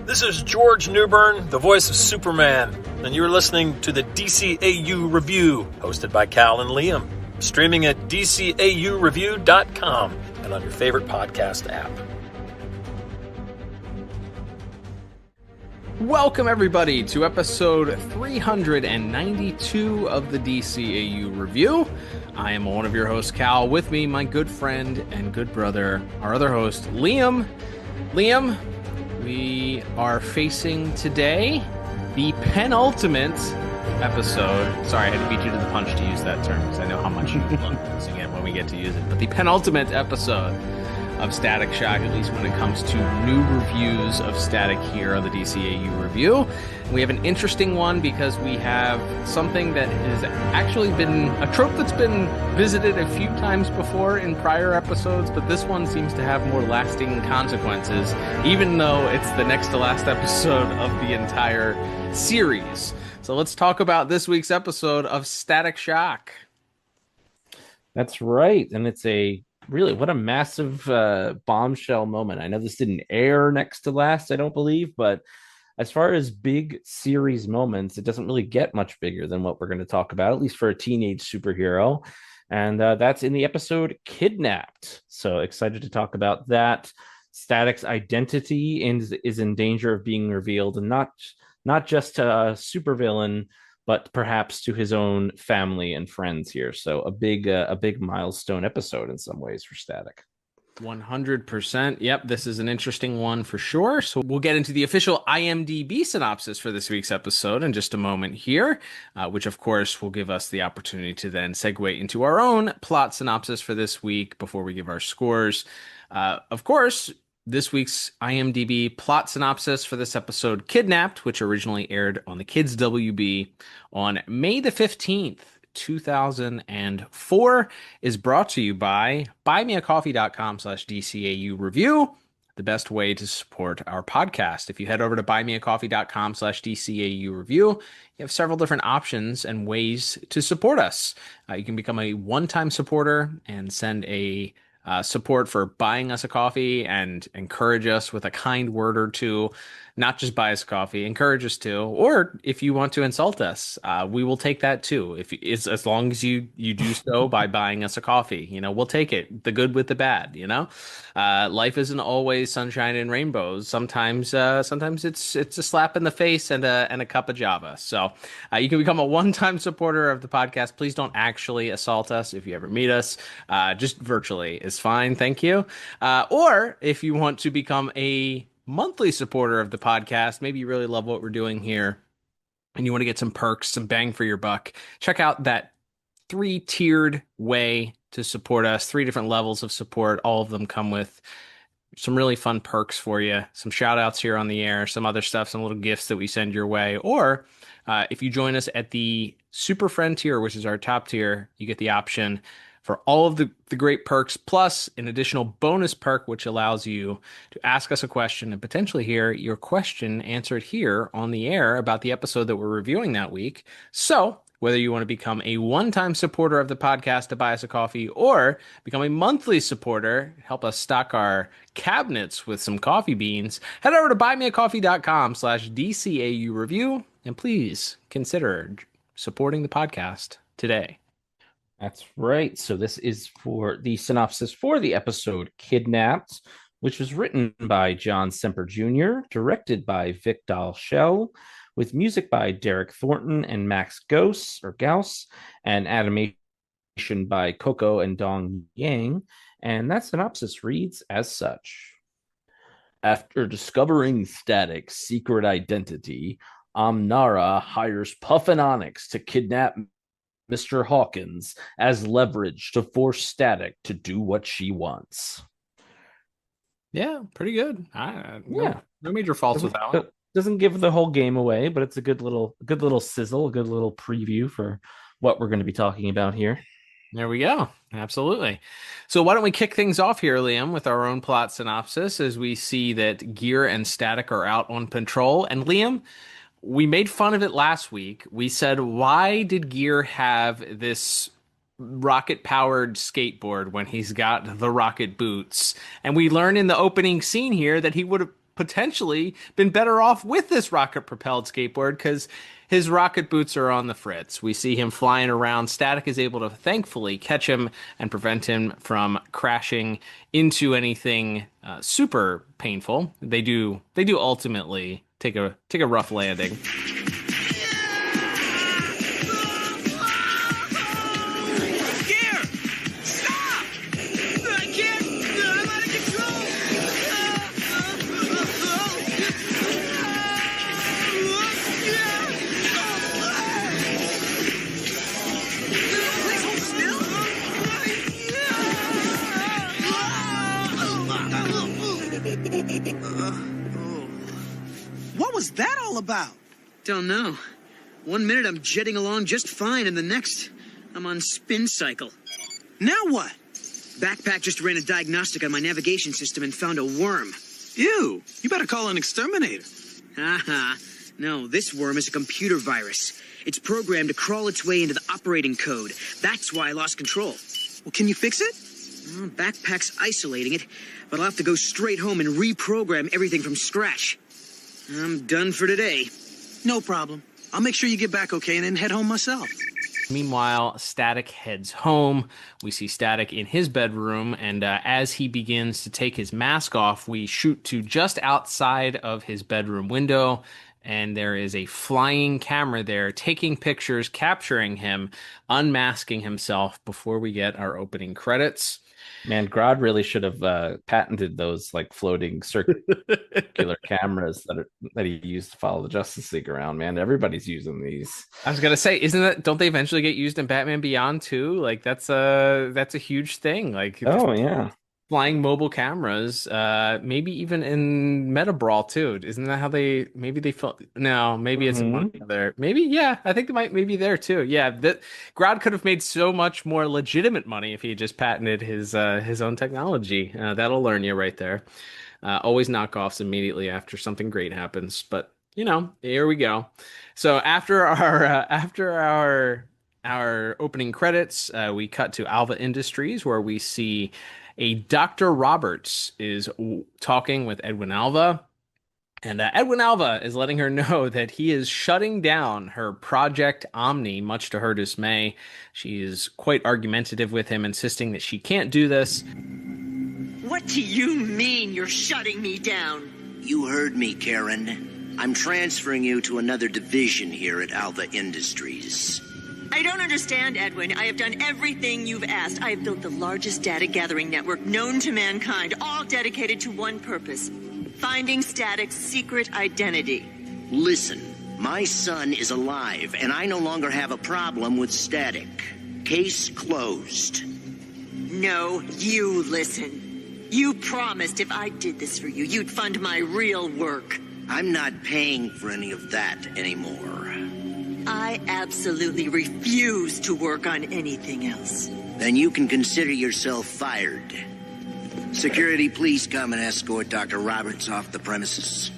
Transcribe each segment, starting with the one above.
This is George Newbern, the voice of Superman, and you're listening to the DCAU Review, hosted by Cal and Liam, streaming at DCAUreview.com and on your favorite podcast app. Welcome, everybody, to episode 392 of the DCAU Review. I am one of your hosts, Cal. With me, my good friend and good brother, our other host, Liam. Liam, we are facing today the penultimate episode. Sorry, I had to beat you to the punch to use that term because I know how much you love using it when we get to use it. But the penultimate episode of Static Shock, at least when it comes to new reviews of Static here on the DCAU Review. We have an interesting one because we have something that has actually been a trope that's been visited a few times before in prior episodes, but this one seems to have more lasting consequences, even though it's the next to last episode of the entire series. So let's talk about this week's episode of Static Shock. That's right, and it's really, what a massive bombshell moment. I know this didn't air next to last, I don't believe, but as far as big series moments, it doesn't really get much bigger than what we're going to talk about, at least for a teenage superhero. And that's in the episode Kidnapped. So excited to talk about that. Static's identity is in danger of being revealed, and not just to a supervillain, but perhaps to his own family and friends here. So a big milestone episode in some ways for Static. 100%. Yep, this is an interesting one for sure. So we'll get into the official IMDb synopsis for this week's episode in just a moment here, which of course will give us the opportunity to then segue into our own plot synopsis for this week before we give our scores. Of course, this week's IMDb plot synopsis for this episode, Kidnapped, which originally aired on the Kids WB on May the 15th, 2004, is brought to you by buymeacoffee.com/DCAU Review, the best way to support our podcast. If you head over to buymeacoffee.com/DCAU Review, you have several different options and ways to support us. You can become a one-time supporter and send a support for buying us a coffee and encourage us with a kind word or two. Not just buy us coffee, encourage us to, or if you want to insult us, we will take that too. If it's as long as you do so by buying us a coffee, we'll take it, the good with the bad. Life isn't always sunshine and rainbows. Sometimes it's a slap in the face and a cup of Java. So you can become a one-time supporter of the podcast. Please don't actually assault us if you ever meet us. Just virtually is fine. Thank you. Or if you want to become a monthly supporter of the podcast, maybe you really love what we're doing here and you want to get some perks, some bang for your buck, check out that 3-tiered way to support us. 3 different levels of support. All of them come with some really fun perks for you, some shout outs here on the air, some other stuff, some little gifts that we send your way. Or if you join us at the Super Friend tier, which is our top tier, you get the option for all of the great perks, plus an additional bonus perk, which allows you to ask us a question and potentially hear your question answered here on the air about the episode that we're reviewing that week. So whether you want to become a one-time supporter of the podcast to buy us a coffee or become a monthly supporter, help us stock our cabinets with some coffee beans, head over to buymeacoffee.com/DCAU Review, and please consider supporting the podcast today. That's right. So this is for the synopsis for the episode Kidnapped, which was written by John Semper Jr., directed by Vic Dahl-Schell, with music by Derek Thornton and Max Gauss, and animation by Coco and Dong Yang. And that synopsis reads as such. After discovering Static's secret identity, Amnara hires Puff and Onyx to kidnap Mr. Hawkins as leverage to force Static to do what she wants. Yeah, pretty good. No major faults with that one. Doesn't give the whole game away, but it's a good little sizzle, a good little preview for what we're going to be talking about here. There we go. Absolutely. So why don't we kick things off here, Liam, with our own plot synopsis as we see that Gear and Static are out on patrol. And Liam, we made fun of it last week. We said, why did Gear have this rocket-powered skateboard when he's got the rocket boots? And we learn in the opening scene here that he would have potentially been better off with this rocket-propelled skateboard because his rocket boots are on the fritz. We see him flying around. Static is able to thankfully catch him and prevent him from crashing into anything super painful. They do ultimately take a rough landing. What was that all about? Don't know. 1 minute I'm jetting along just fine, and the next I'm on spin cycle. Now what? Backpack just ran a diagnostic on my navigation system and found a worm. Ew, you better call an exterminator. Haha. No, this worm is a computer virus. It's programmed to crawl its way into the operating code. That's why I lost control. Well, can you fix it? Well, Backpack's isolating it, but I'll have to go straight home and reprogram everything from scratch. I'm done for today. No problem. I'll make sure you get back okay and then head home myself. Meanwhile, Static heads home. We see Static in his bedroom, and as he begins to take his mask off, we shoot to just outside of his bedroom window, and there is a flying camera there taking pictures, capturing him, unmasking himself before we get our opening credits. Man, Grodd really should have patented those like floating circular cameras that he used to follow the Justice League around. Man, everybody's using these. I was gonna say, don't they eventually get used in Batman Beyond too? Like that's a huge thing. Like oh yeah, flying mobile cameras. Maybe even in Meta Brawl too. Isn't that how they? Maybe they felt. No, maybe it's in one other. Maybe yeah. I think they might maybe there too. Yeah, that Grodd could have made so much more legitimate money if he had just patented his own technology. That'll learn you right there. Always knockoffs immediately after something great happens. But you know, here we go. So after our opening credits, we cut to Alva Industries where we see a Dr. Roberts is talking with Edwin Alva. And Edwin Alva is letting her know that he is shutting down her Project Omni, much to her dismay. She is quite argumentative with him, insisting that she can't do this. What do you mean you're shutting me down? You heard me, Karen. I'm transferring you to another division here at Alva Industries. I don't understand, Edwin. I have done everything you've asked. I have built the largest data gathering network known to mankind, all dedicated to one purpose: finding Static's secret identity. Listen, my son is alive, and I no longer have a problem with Static. Case closed. No, you listen. You promised if I did this for you, you'd fund my real work. I'm not paying for any of that anymore. I absolutely refuse to work on anything else. Then you can consider yourself fired. Security, please come and escort Dr. Roberts off the premises.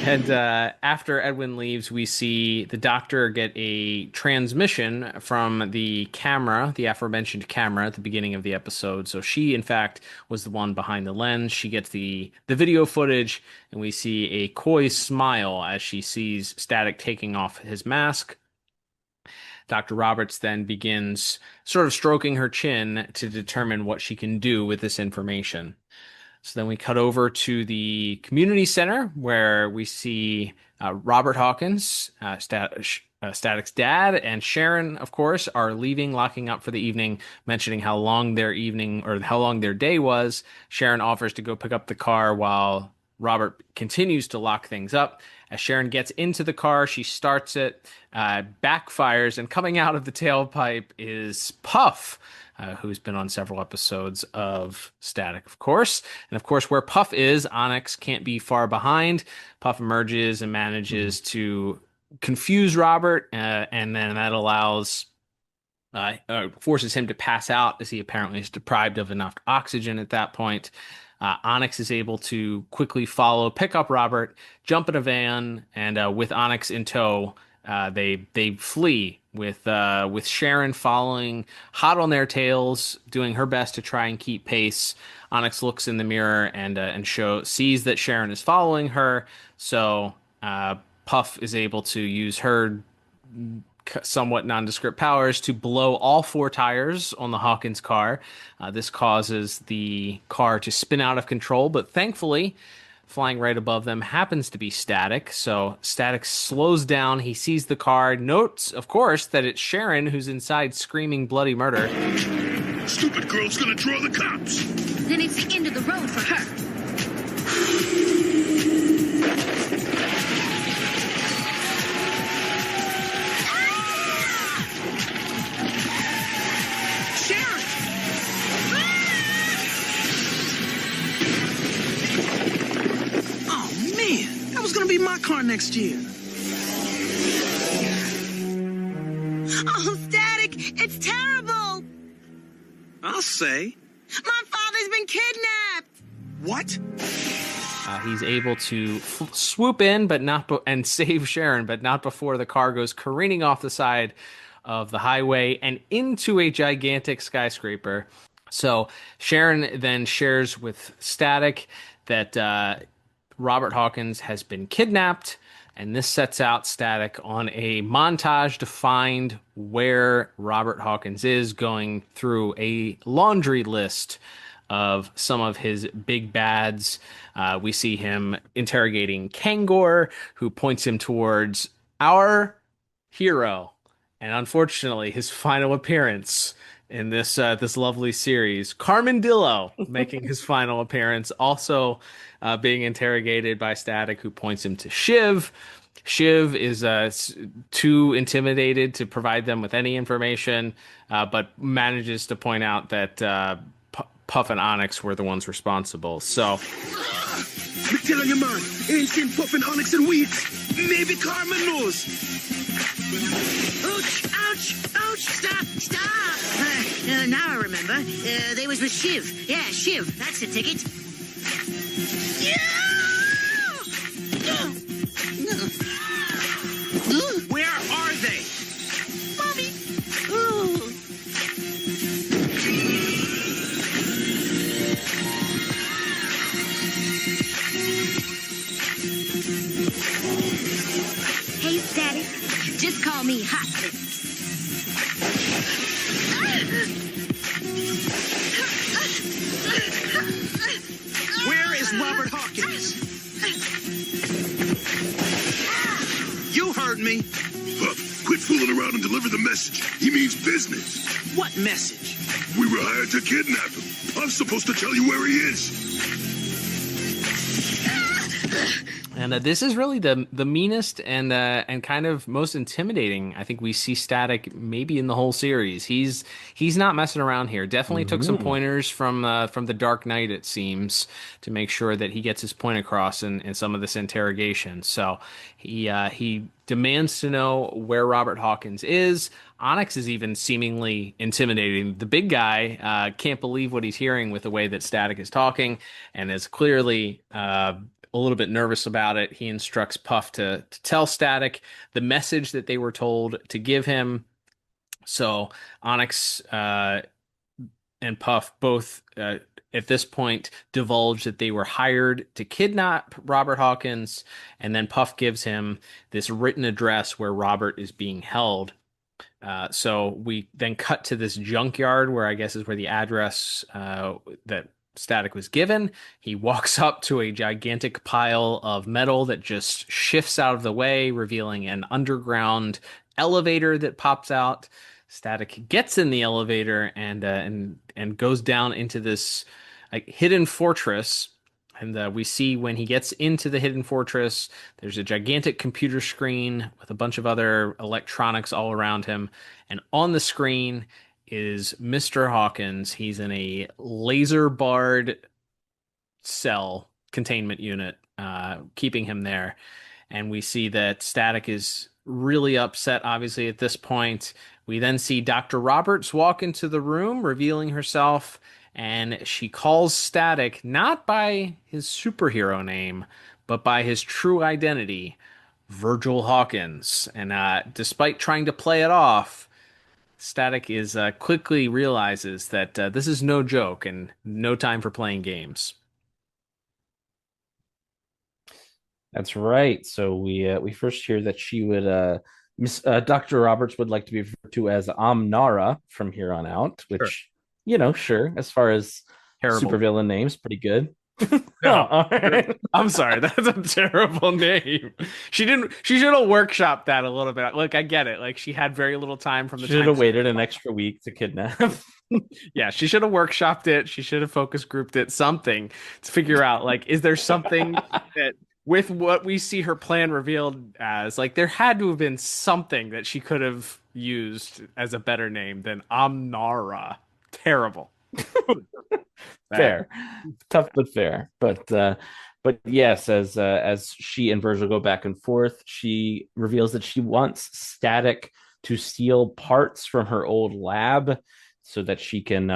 And after Edwin leaves, we see the doctor get a transmission from the camera, the aforementioned camera at the beginning of the episode. So she, in fact, was the one behind the lens. She gets the video footage, and we see a coy smile as she sees Static taking off his mask. Dr. Roberts then begins sort of stroking her chin to determine what she can do with this information. So then we cut over to the community center where we see Robert Hawkins, Static's dad, and Sharon, of course, are leaving, locking up for the evening, mentioning how long their evening or how long their day was. Sharon offers to go pick up the car while Robert continues to lock things up. As Sharon gets into the car, she starts it, backfires, and coming out of the tailpipe is Puff, who's been on several episodes of Static, of course. And of course, where Puff is, Onyx can't be far behind. Puff emerges and manages to confuse Robert, and then that allows forces him to pass out as he apparently is deprived of enough oxygen at that point. Onyx is able to quickly follow, pick up Robert, jump in a van, and with Onyx in tow, they flee with Sharon following hot on their tails, doing her best to try and keep pace. Onyx looks in the mirror and sees that Sharon is following her. So Puff is able to use her somewhat nondescript powers to blow all four tires on the Hawkins car. This causes the car to spin out of control, but thankfully, flying right above them happens to be Static. So Static slows down. He sees the car, notes, of course, that it's Sharon who's inside screaming bloody murder. Stupid girl's gonna draw the cops. Then it's the end of the road for her. Gonna be my car next year. Oh, Static, it's terrible. I'll say. My father's been kidnapped. What? He's able to swoop in, but not and save Sharon, but not before the car goes careening off the side of the highway and into a gigantic skyscraper. So Sharon then shares with Static that Robert Hawkins has been kidnapped, and this sets out Static on a montage to find where Robert Hawkins is, going through a laundry list of some of his big bads. We see him interrogating Kangor, who points him towards our hero, and unfortunately his final appearance in this lovely series, Carmandillo, making his final appearance, also being interrogated by Static, who points him to Shiv. Shiv is too intimidated to provide them with any information, but manages to point out that Puff and Onyx were the ones responsible. So, Me telling you, man, ain't seen Puff and Onyx in weeks. Maybe Carmen knows. Ouch! Ouch! Ouch! Stop! Now I remember. They was with Shiv. Yeah, Shiv. That's the ticket. Where are they? Mommy! Hey, Static, just call me Hot Lips. Where is Robert Hawkins? You heard me. Puff, quit fooling around and deliver the message. He means business. What message? We were hired to kidnap him. Puff's supposed to tell you where he is. and this is really the meanest and kind of most intimidating I think we see Static maybe in the whole series. He's not messing around here. Definitely took some pointers from the Dark Knight, it seems, to make sure that he gets his point across in some of this interrogation. So he demands to know where Robert Hawkins is. Onyx is even seemingly intimidating. The big guy can't believe what he's hearing with the way that Static is talking, and is clearly a little bit nervous about it. He instructs Puff to tell Static the message that they were told to give him. So Onyx and Puff both at this point divulge that they were hired to kidnap Robert Hawkins, and then Puff gives him this written address where Robert is being held. So we then cut to this junkyard, where I guess is where the address that Static was given. He walks up to a gigantic pile of metal that just shifts out of the way, revealing an underground elevator that pops out. Static gets in the elevator and goes down into this hidden fortress. And we see when he gets into the hidden fortress, there's a gigantic computer screen with a bunch of other electronics all around him. And on the screen is Mr. Hawkins. He's in a laser barred cell containment unit, keeping him there. And we see that Static is really upset, obviously, at this point. We then see Dr. Roberts walk into the room, revealing herself, and she calls Static not by his superhero name, but by his true identity, Virgil Hawkins. And despite trying to play it off, Static is quickly realizes that this is no joke and no time for playing games. That's right. So we first hear that she would Miss Dr. Roberts would like to be referred to as Amnara from here on out, Sure. which sure, as far as Terrible. supervillain names, pretty good. No, I'm sorry, that's a terrible name. She should have workshopped that a little bit. Look, I get it. Like she had very little time from the Should have waited an extra week to kidnap. Yeah, she should have workshopped it. She should have focus grouped it, something to figure out like, is there something that with what we see her plan revealed as, like there had to have been something that she could have used as a better name than Amnara. Terrible. Fair, tough but fair. But yes, as she and Virgil go back and forth, she reveals that she wants Static to steal parts from her old lab so that she can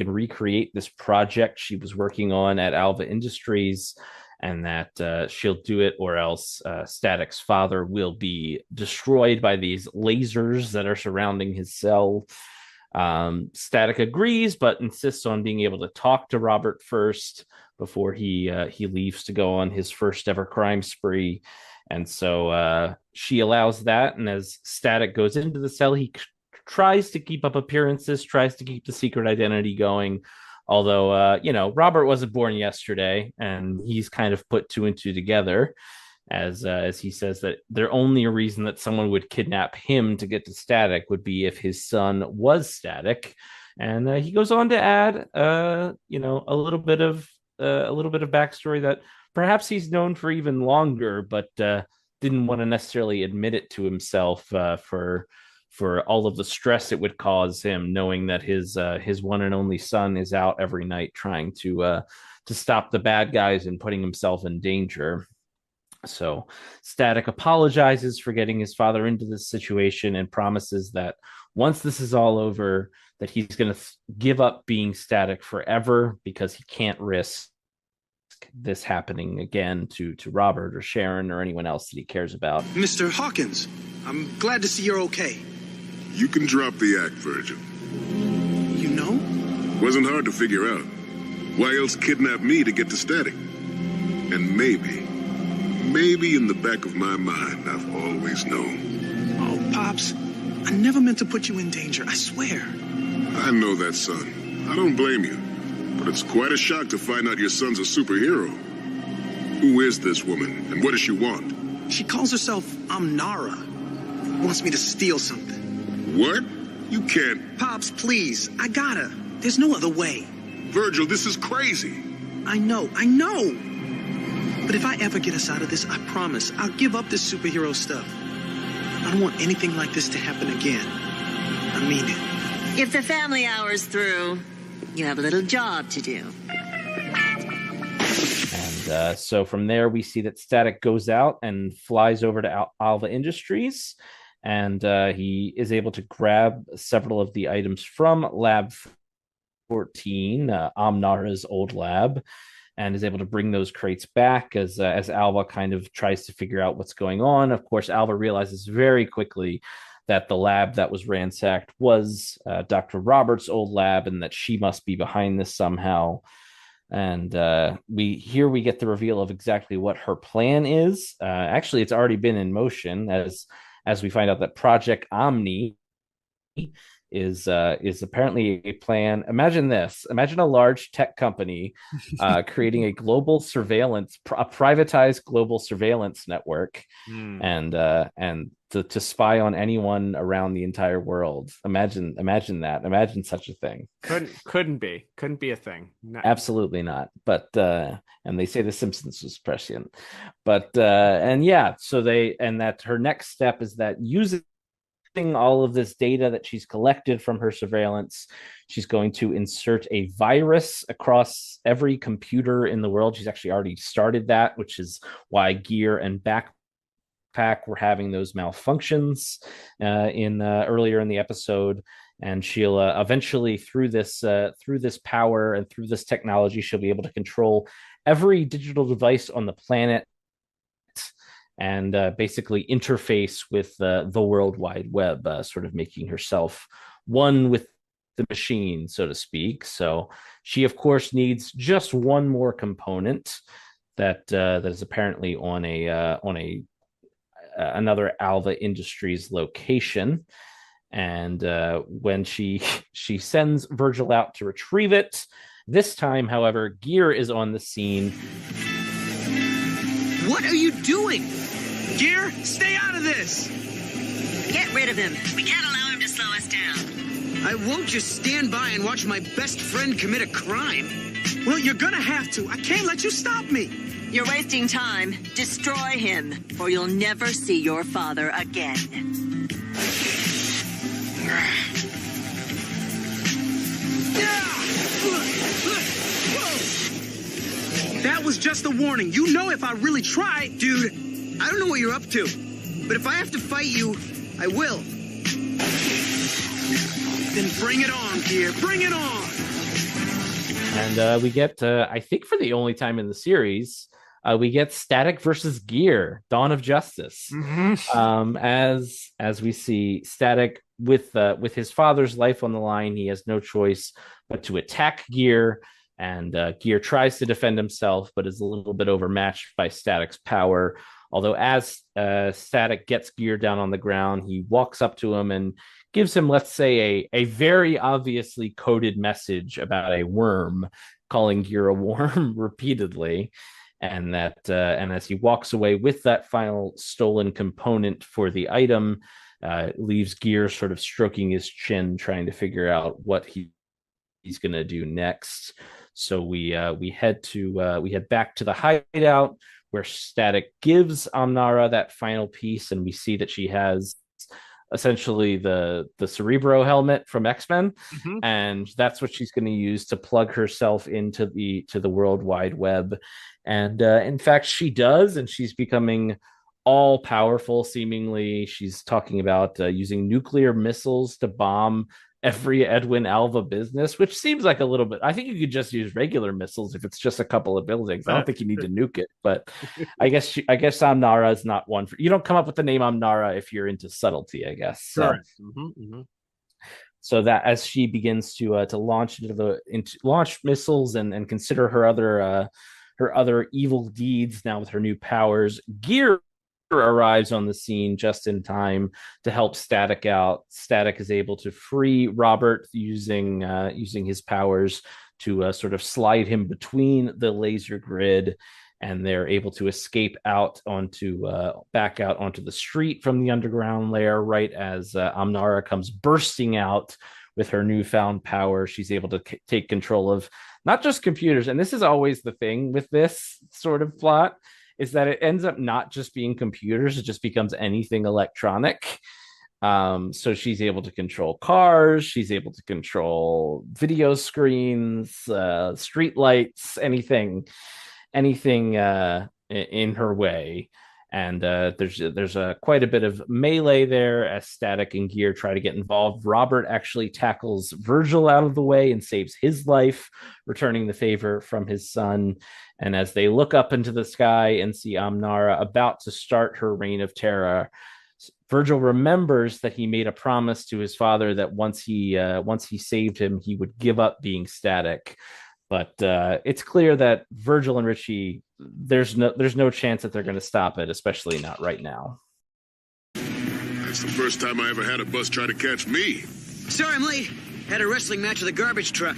recreate this project she was working on at Alva Industries, and that she'll do it or else Static's father will be destroyed by these lasers that are surrounding his cell. Static agrees, but insists on being able to talk to Robert first before he leaves to go on his first ever crime spree. And so she allows that. And as Static goes into the cell, he tries to keep up appearances, tries to keep the secret identity going. Although, Robert wasn't born yesterday, and he's kind of put two and two together. As he says that the only reason that someone would kidnap him to get to Static would be if his son was Static, and he goes on to add, a little bit of backstory that perhaps he's known for even longer, but didn't want to necessarily admit it to himself for all of the stress it would cause him, knowing that his one and only son is out every night trying to stop the bad guys and putting himself in danger. So Static apologizes for getting his father into this situation and promises that once this is all over, that he's going to give up being Static forever because he can't risk this happening again to Robert or Sharon or anyone else that he cares about. Mr. Hawkins, I'm glad to see you're okay. You can drop the act, Virgil. You know? Wasn't hard to figure out. Why else kidnap me to get to Static? And maybe in the back of my mind, I've always known. Oh, Pops, I never meant to put you in danger, I swear. I know that, son. I don't blame you. But it's quite a shock to find out your son's a superhero. Who is this woman, and what does she want? She calls herself Amnara. Wants me to steal something. What? You can't. Pops, please, I gotta. There's no other way. Virgil, this is crazy. I know. But if I ever get us out of this, I promise I'll give up this superhero stuff. I don't want anything like this to happen again. I mean it. If the family hour's through, you have a little job to do. And so from there, we see that Static goes out and flies over to Alva Industries, and he is able to grab several of the items from Lab 14, Amnara's old lab, and is able to bring those crates back as Alva kind of tries to figure out what's going on. Of course, Alva realizes very quickly that the lab that was ransacked was Dr. Roberts' old lab, and that she must be behind this somehow. And we get the reveal of exactly what her plan is. Actually, it's already been in motion as we find out that Project Omni is apparently a plan. Imagine this. Imagine a large tech company creating a global surveillance, a privatized global surveillance network, and to spy on anyone around the entire world. Imagine that. Imagine such a thing. Couldn't be a thing. No. Absolutely not. But and they say The Simpsons was prescient. But so that her next step is that using all of this data that she's collected from her surveillance, she's going to insert a virus across every computer in the world. She's actually already started that, which is why Gear and Backpack were having those malfunctions earlier in the episode. And she'll eventually, through this power and through this technology, she'll be able to control every digital device on the planet. and basically interface with the World Wide Web, sort of making herself one with the machine, so to speak. So she, of course, needs just one more component that is apparently on another Alva Industries location. And when she sends Virgil out to retrieve it, this time, however, Gear is on the scene. What are you doing? Gear, stay out of this! Get rid of him. We can't allow him to slow us down. I won't just stand by and watch my best friend commit a crime. Well, you're gonna have to. I can't let you stop me. You're wasting time. Destroy him, or you'll never see your father again. That was just a warning. You know if I really try... Dude, I don't know what you're up to, but if I have to fight you, I will. Then bring it on, Gear. Bring it on! And we get, I think for the only time in the series, we get Static versus Gear, Dawn of Justice. Mm-hmm. As we see Static with his father's life on the line, he has no choice but to attack Gear. And Gear tries to defend himself, but is a little bit overmatched by Static's power. Although as Static gets Gear down on the ground, he walks up to him and gives him, let's say, a very obviously coded message about a worm, calling Gear a worm repeatedly. And as he walks away with that final stolen component for the item, leaves Gear sort of stroking his chin, trying to figure out what he's going to do next. So we head back to the hideout where Static gives Amnara that final piece, and we see that she has essentially the Cerebro helmet from X-Men, and that's what she's going to use to plug herself into the World Wide Web. And in fact, she does, and she's becoming all powerful. Seemingly, she's talking about using nuclear missiles to bomb every Edwin Alva business, which seems like a little bit. I think you could just use regular missiles if it's just a couple of buildings. I don't think you need to nuke it, but I guess Amnara is not one for. You don't come up with the name Amnara if you're into subtlety, I guess. So, so that as she begins to launch launch missiles and consider her other evil deeds now with her new powers, Gear arrives on the scene just in time to help Static out. Static is able to free Robert using his powers to sort of slide him between the laser grid, and they're able to escape out back out onto the street from the underground lair. Right as Amnara comes bursting out with her newfound power, she's able to take control of not just computers, and this is always the thing with this sort of plot, is that it ends up not just being computers, it just becomes anything electronic. So she's able to control cars, she's able to control video screens, street lights, anything in her way. And there's quite a bit of melee there as Static and Gear try to get involved. Robert actually tackles Virgil out of the way and saves his life, returning the favor from his son. And as they look up into the sky and see Amnara about to start her reign of terror, Virgil remembers that he made a promise to his father that once he saved him, he would give up being Static. But it's clear that Virgil and Richie, there's no chance that they're going to stop it, especially not right now. That's the first time I ever had a bus try to catch me. Sorry I'm late. Had a wrestling match with a garbage truck.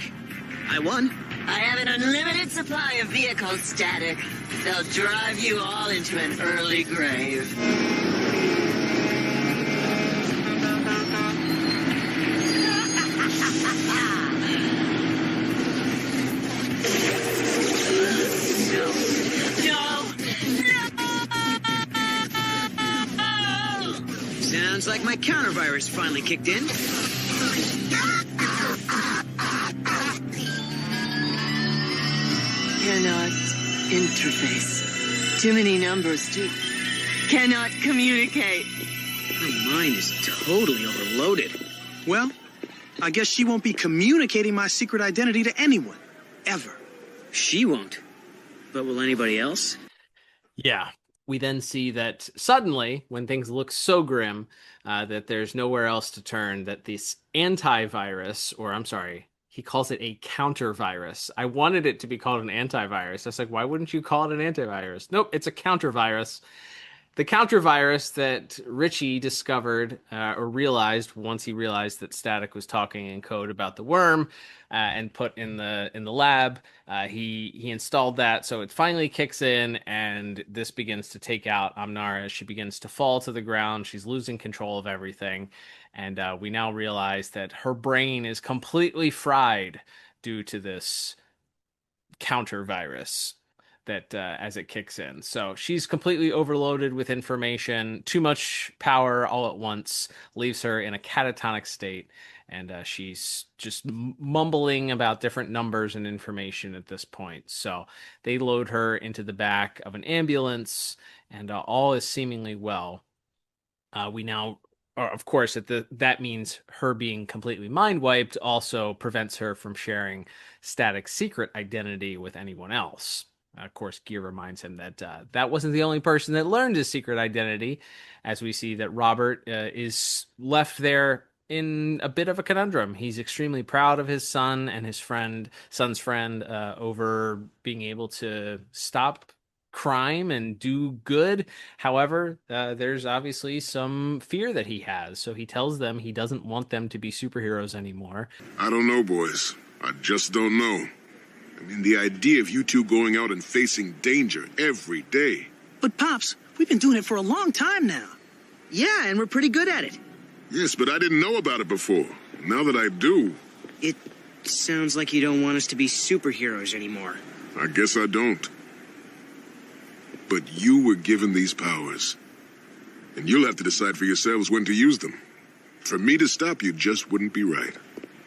I won. I have an unlimited supply of vehicles, Static. They'll drive you all into an early grave. Sounds like my counter-virus finally kicked in. Cannot interface. Too many numbers, too. Cannot communicate. My mind is totally overloaded. Well, I guess she won't be communicating my secret identity to anyone. Ever. She won't. But will anybody else? Yeah. We then see that suddenly, when things look so grim that there's nowhere else to turn, that this antivirus, or I'm sorry, he calls it a countervirus. I wanted it to be called an antivirus. I was like, why wouldn't you call it an antivirus? Nope, it's a countervirus. The countervirus that Richie discovered or realized once he realized that Static was talking in code about the worm and put in the lab, he installed that, so it finally kicks in, and this begins to take out Amnara. She begins to fall to the ground. She's losing control of everything, and we now realize that her brain is completely fried due to this countervirus that as it kicks in. So she's completely overloaded with information. Too much power all at once leaves her in a catatonic state, and she's just mumbling about different numbers and information at this point. So they load her into the back of an ambulance, and all is seemingly well. We now of course, that means her being completely mind wiped also prevents her from sharing Static's secret identity with anyone else. Of course, Gear reminds him that that wasn't the only person that learned his secret identity, as we see that Robert is left there in a bit of a conundrum. He's extremely proud of his son and his son's friend, over being able to stop crime and do good. However, there's obviously some fear that he has, so he tells them he doesn't want them to be superheroes anymore. I don't know, boys. I just don't know. I mean, the idea of you two going out and facing danger every day. But Pops, we've been doing it for a long time now. Yeah, and we're pretty good at it. Yes, but I didn't know about it before. Now that I do... It sounds like you don't want us to be superheroes anymore. I guess I don't. But you were given these powers. And you'll have to decide for yourselves when to use them. For me to stop you just wouldn't be right.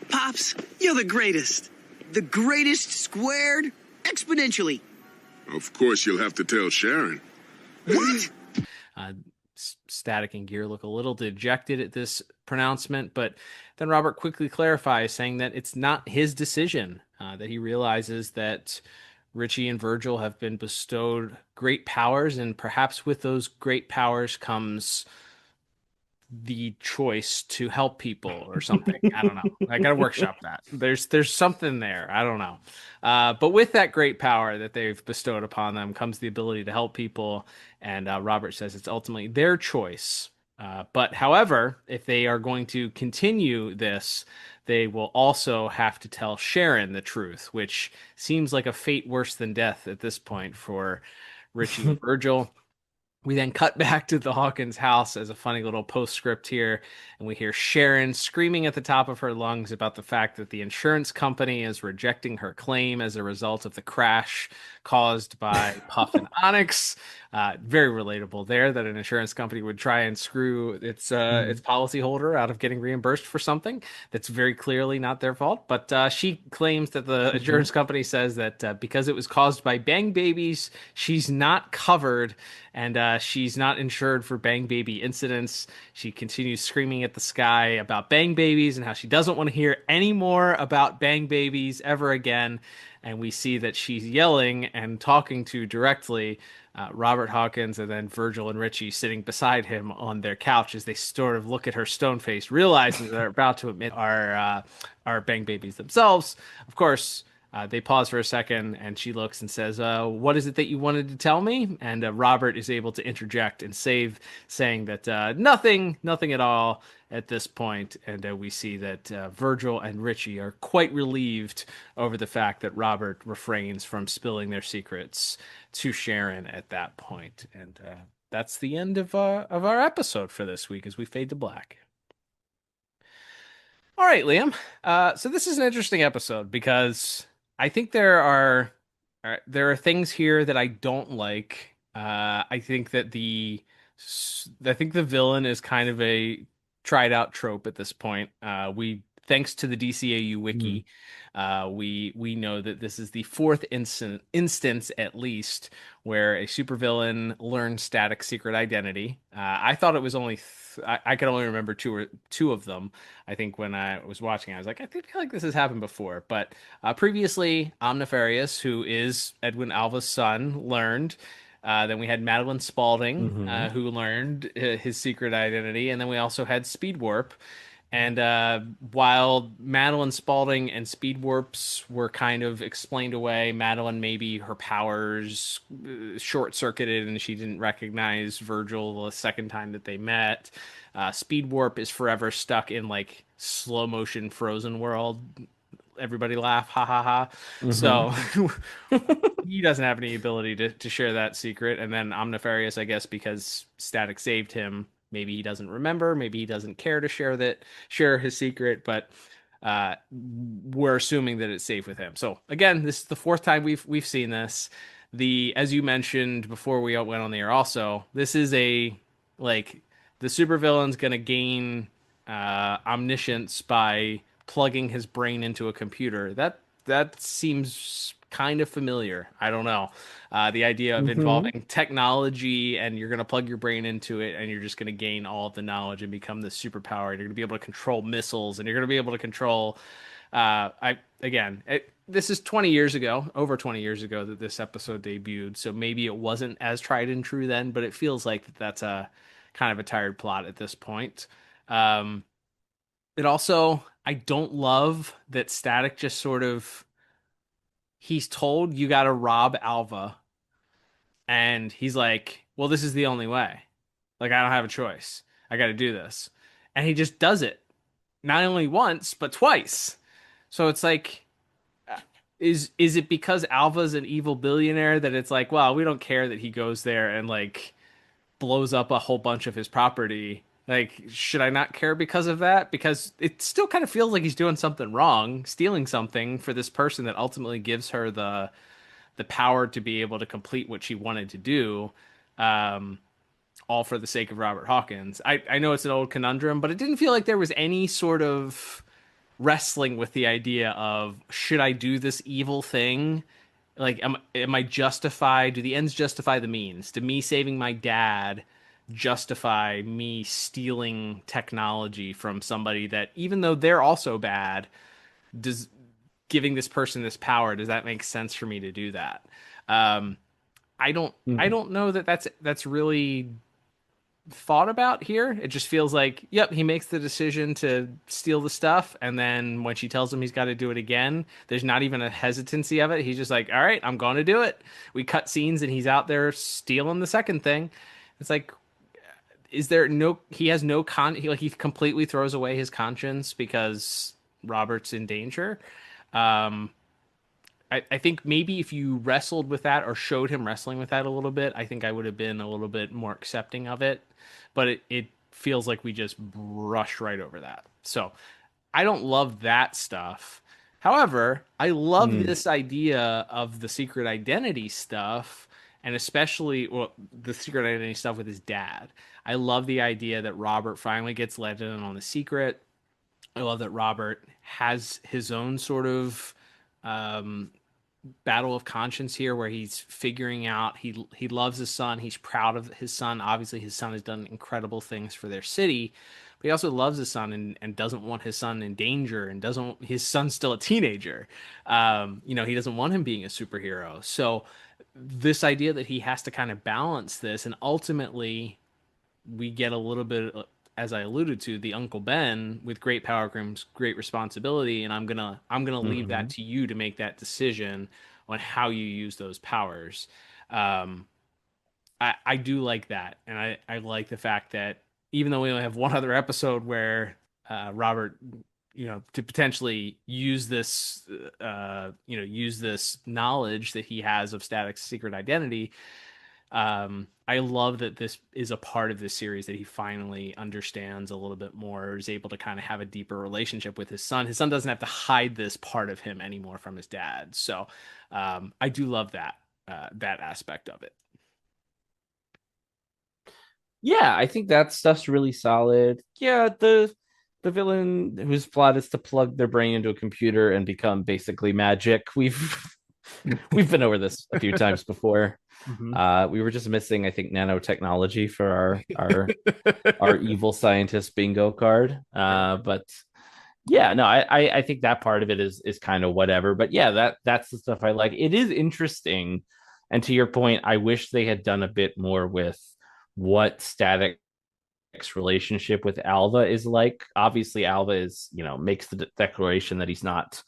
Pops, you're the greatest. The greatest squared exponentially. Of course, you'll have to tell Sharon. What? Static and Gear look a little dejected at this pronouncement, but then Robert quickly clarifies, saying that it's not his decision, that he realizes that Richie and Virgil have been bestowed great powers, and perhaps with those great powers comes the choice to help people or something. I don't know. I gotta workshop that. There's something there. I don't know. But with that great power that they've bestowed upon them comes the ability to help people. And Robert says it's ultimately their choice. But however, if they are going to continue this, they will also have to tell Sharon the truth, which seems like a fate worse than death at this point for Richie and Virgil. We then cut back to the Hawkins house as a funny little postscript here, and we hear Sharon screaming at the top of her lungs about the fact that the insurance company is rejecting her claim as a result of the crash caused by Puff and Onyx. Very relatable there, that an insurance company would try and screw its policyholder out of getting reimbursed for something that's very clearly not their fault. But she claims that the insurance company says that because it was caused by Bang Babies, she's not covered, and she's not insured for Bang Baby incidents. She continues screaming at the sky about Bang Babies and how she doesn't want to hear any more about Bang Babies ever again. And we see that she's yelling and talking to directly Robert Hawkins and then Virgil and Richie sitting beside him on their couch as they sort of look at her stone face, realizing they're about to admit are Bang Babies themselves. Of course, they pause for a second, and she looks and says, what is it that you wanted to tell me? And Robert is able to interject and save, saying that nothing at all at this point. And we see that Virgil and Richie are quite relieved over the fact that Robert refrains from spilling their secrets to Sharon at that point. And that's the end of our episode for this week as we fade to black. All right, Liam. So this is an interesting episode because I think there are things here that I don't like. I think that the villain is kind of a tried out trope at this point. Thanks to the DCAU wiki, we know that this is the fourth instance at least where a supervillain learned Static's secret identity. I thought it was only I could only remember two of them. I think when I was watching, I was like, I feel like this has happened before. But previously, Omnifarious, who is Edwin Alva's son, learned. Then we had Madeline Spaulding, Mhm. who learned his secret identity, and then we also had Speed Warp. And while Madeline Spaulding and Speed Warps were kind of explained away, Madeline, maybe her powers short circuited and she didn't recognize Virgil the second time that they met. Speed Warp is forever stuck in like slow motion frozen world. Everybody laugh, ha ha ha. Mhm. So he doesn't have any ability to share that secret. And then Omnifarious, I guess, because Static saved him, maybe he doesn't remember, maybe he doesn't care to share his secret, but we're assuming that it's safe with him. So again, this is the fourth time we've seen this. As you mentioned before we went on the air, also, this is a like the supervillain's gonna gain omniscience by plugging his brain into a computer. That seems kind of familiar. I don't know. The idea of Mhm. involving technology and you're going to plug your brain into it and you're just going to gain all of the knowledge and become this superpower. You're going to be able to control missiles and you're going to be able to control. This is 20 years ago, over 20 years ago that this episode debuted. So maybe it wasn't as tried and true then, but it feels like that's a kind of a tired plot at this point. Um, it also, I don't love that Static just sort of he's told you got to rob Alva, and he's like, "Well, this is the only way. Like, I don't have a choice. I got to do this," and he just does it, not only once but twice. So it's like, is it because Alva's an evil billionaire that it's like, well, we don't care that he goes there and like blows up a whole bunch of his property. Like, should I not care because of that? Because it still kind of feels like he's doing something wrong, stealing something for this person that ultimately gives her the power to be able to complete what she wanted to do, um, all for the sake of Robert Hawkins. I know it's an old conundrum, but it didn't feel like there was any sort of wrestling with the idea of should I do this evil thing? Like, am I justified? Do the ends justify the means? Do me saving my dad justify me stealing technology from somebody that, even though they're also bad, does giving this person this power, does that make sense for me to do that? Um, I Mhm. don't know that that's really thought about here. It just feels like, yep, he makes the decision to steal the stuff, and then when she tells him he's got to do it again, there's not even a hesitancy of it. He's just like, all right, I'm going to do it. We cut scenes, and he's out there stealing the second thing. It's like, is there no? He has no he completely throws away his conscience because Robert's in danger. Um, I think maybe if you wrestled with that or showed him wrestling with that a little bit, I think I would have been a little bit more accepting of it. But it feels like we just brushed right over that. So I don't love that stuff. However, I love Mm. this idea of the secret identity stuff, and especially the secret identity stuff with his dad. I love the idea that Robert finally gets let in on the secret. I love that Robert has his own sort of um, battle of conscience here where he's figuring out he loves his son, he's proud of his son. Obviously his son has done incredible things for their city, but he also loves his son and doesn't want his son in danger and doesn't his son's still a teenager. He doesn't want him being a superhero. So this idea that he has to kind of balance this, and ultimately we get a little bit, as I alluded to, the Uncle Ben with great power comes great responsibility, and I'm gonna leave that Mhm. to you to make that decision on how you use those powers. Um, I do like that, and I like the fact that even though we only have one other episode where Robert, to potentially use this knowledge that he has of Static's secret identity, I love that this is a part of this series that he finally understands a little bit more, is able to kind of have a deeper relationship with his son. His son doesn't have to hide this part of him anymore from his dad. So I do love that aspect of it. Yeah, I think that stuff's really solid. Yeah, the villain whose plot is to plug their brain into a computer and become basically magic. We've been over this a few times before. Mm-hmm. We were just missing, I think, nanotechnology for our evil scientist bingo card. But yeah, no, I think that part of it is kind of whatever. But yeah, that's the stuff I like. It is interesting, And to your point, I wish they had done a bit more with what Static's relationship with Alva is like. Obviously, Alva is, makes the declaration that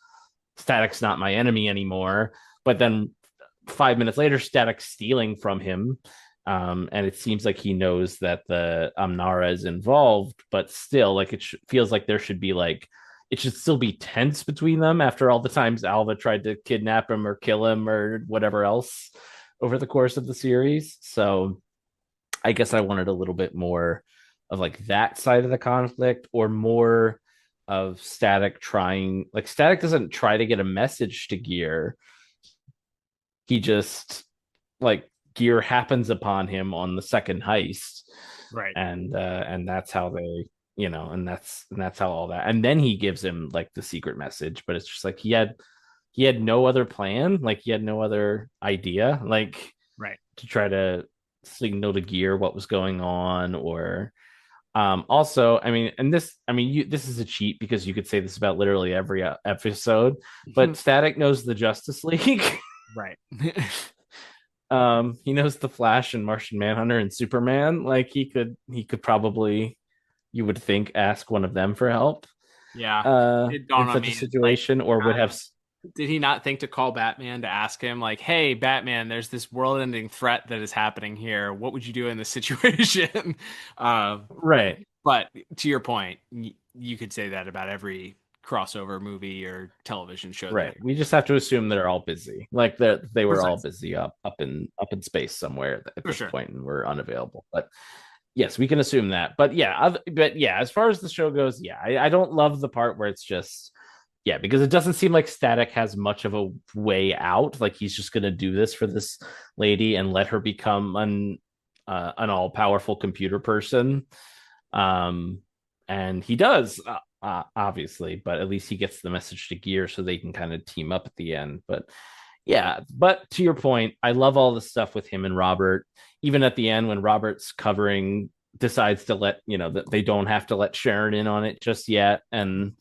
Static's not my enemy anymore. But then 5 minutes later, Static's stealing from him. And it seems like he knows that the Amnara is involved, but still, like feels like there should be like it should still be tense between them after all the times Alva tried to kidnap him or kill him or whatever else over the course of the series. So I guess I wanted a little bit more of like that side of the conflict, or more of Static trying. Like Static doesn't try to get a message to Gear. He just like Gear happens upon him on the second heist, right? And that's how they, and that's how all that. And then he gives him like the secret message, but it's just like he had no other plan, like he had no other idea, like right, to try to signal to Gear what was going on, or also, I mean, this is a cheat because you could say this about literally every episode, but Static knows the Justice League. Right. He knows the Flash and Martian Manhunter and Superman. Like he could probably, you would think, ask one of them for help. Yeah. In such a situation, like, or would have. Did he not think to call Batman to ask him, like, hey, Batman, there's this world-ending threat that is happening here. What would you do in this situation? Right. But to your point, you could say that about every crossover movie or television show. Right. We just have to assume they're all busy. Like that they were Precisely. all busy up in space somewhere at this sure. point and were unavailable. But yes, we can assume that. But yeah, as far as the show goes, yeah, I don't love the part where it's just, yeah, because it doesn't seem like Static has much of a way out. Like he's just going to do this for this lady and let her become an all-powerful computer person. And he does, obviously, but at least he gets the message to Gear so they can kind of team up at the end. But yeah, but to your point, I love all the stuff with him and Robert. Even at the end when Robert's decides to let, that they don't have to let Sharon in on it just yet, and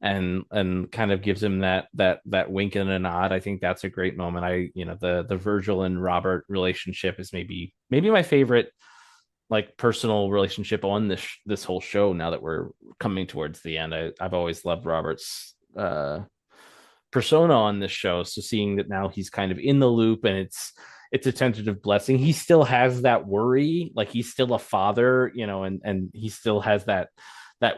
kind of gives him that wink and a nod. I think that's a great moment. The Virgil and Robert relationship is maybe my favorite like personal relationship on this whole show. Now that we're coming towards the end, I've always loved Robert's persona on this show. So seeing that now he's kind of in the loop and it's a tentative blessing. He still has that worry, like he's still a father, and he still has that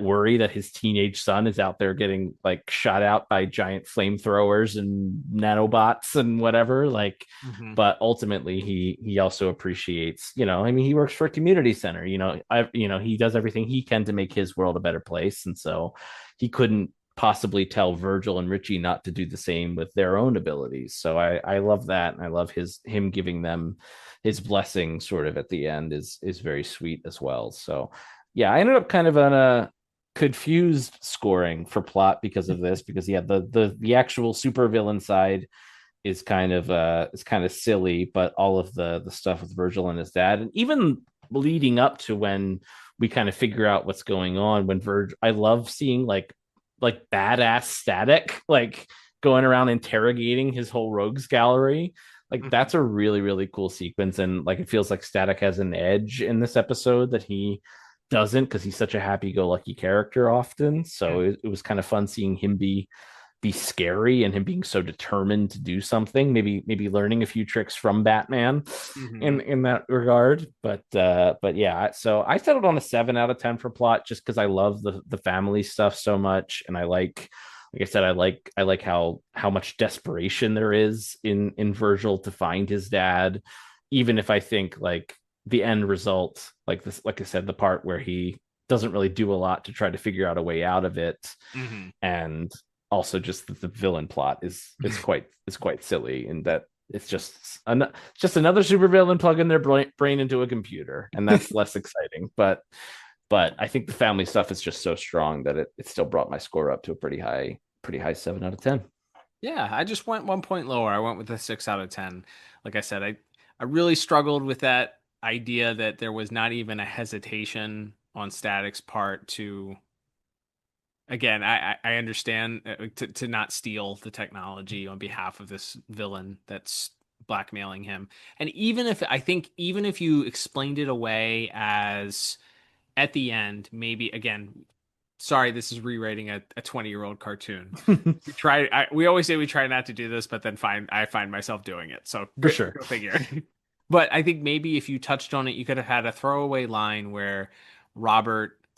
worry that his teenage son is out there getting like shot out by giant flamethrowers and nanobots and whatever. Like, but ultimately he also appreciates, he works for a community center, he does everything he can to make his world a better place. And so he couldn't possibly tell Virgil and Richie not to do the same with their own abilities. So I love that. And I love him giving them his blessing sort of at the end is very sweet as well. So yeah, I ended up kind of on a confused scoring for plot because of this, because yeah, the actual supervillain side is kind of silly, but all of the stuff with Virgil and his dad, and even leading up to when we kind of figure out what's going on, when Virgil, I love seeing like badass Static like going around interrogating his whole rogues gallery. Like that's a really, really cool sequence. And like, it feels like Static has an edge in this episode that he doesn't, because he's such a happy-go-lucky character often. So it was kind of fun seeing him be scary and him being so determined to do something, maybe learning a few tricks from Batman in that regard. But yeah, so I settled on a 7 out of 10 for plot, just because I love the family stuff so much. And I like I said, I like how much desperation there is in Virgil to find his dad, even if I think like the end result, like this, like I said, the part where he doesn't really do a lot to try to figure out a way out of it, and also just the villain plot is quite silly, in that it's just another supervillain plugging their brain into a computer, and that's less exciting. But I think the family stuff is just so strong that it still brought my score up to a pretty high 7 out of 10. Yeah, I just went 1 point lower. I went with a 6 out of 10. Like I said, I really struggled with that idea that there was not even a hesitation on Static's part to, again, I understand to not steal the technology on behalf of this villain that's blackmailing him. And even if you explained it away as at the end, maybe again, sorry, this is rewriting a 20-year-old cartoon. We always say we try not to do this, but then I find myself doing it. So For sure. Go figure. But I think maybe if you touched on it, you could have had a throwaway line where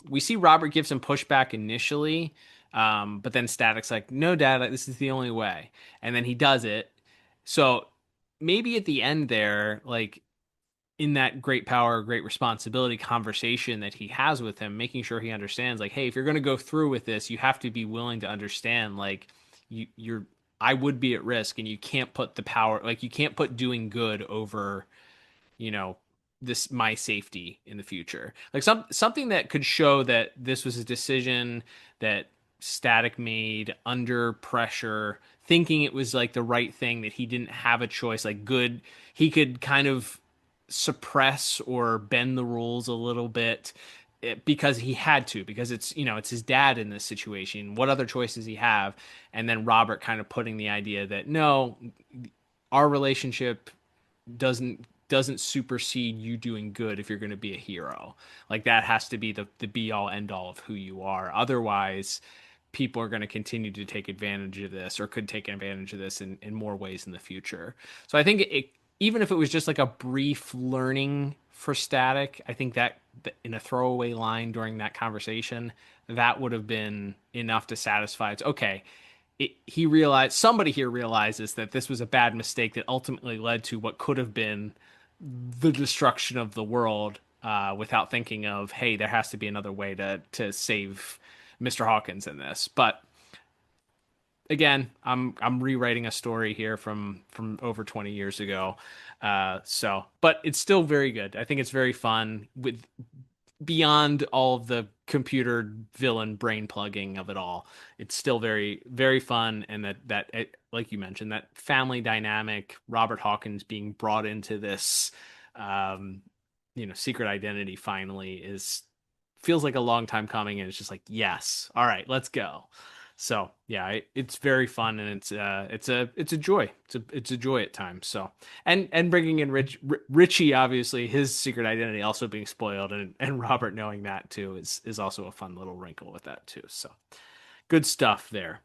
we see Robert give some pushback initially, but then Static's like, no, Dad, this is the only way. And then he does it. So maybe at the end there, like in that great power, great responsibility conversation that he has with him, making sure he understands, like, hey, if you're going to go through with this, you have to be willing to understand, like, I would be at risk, and you can't put the power, like, you can't put doing good over, my safety in the future. Like something that could show that this was a decision that Static made under pressure, thinking it was like the right thing, that he didn't have a choice, like he could kind of suppress or bend the rules a little bit because he had to, because it's his dad in this situation. What other choices he have? And then Robert kind of putting the idea that no, our relationship doesn't supersede you doing good if you're going to be a hero. Like that has to be the be all end all of who you are. Otherwise, people are going to continue to take advantage of this, or could take advantage of this in more ways in the future. So I think even if it was just like a brief learning for Static, I think that in a throwaway line during that conversation, that would have been enough to satisfy. It's okay. Somebody here realizes that this was a bad mistake that ultimately led to what could have been the destruction of the world, without thinking of, hey, there has to be another way to save Mr. Hawkins in this. But again, I'm rewriting a story here from over 20 years ago. But it's still very good. I think it's very fun with beyond all of the computer villain brain plugging of it all. It's still very, very fun. And that like you mentioned, that family dynamic, Robert Hawkins being brought into this, secret identity finally feels like a long time coming. And it's just like, yes, all right, let's go. So yeah, it's very fun, and it's a joy. It's a joy at times. So and bringing in Richie, obviously his secret identity also being spoiled, and Robert knowing that too is also a fun little wrinkle with that too. So good stuff there.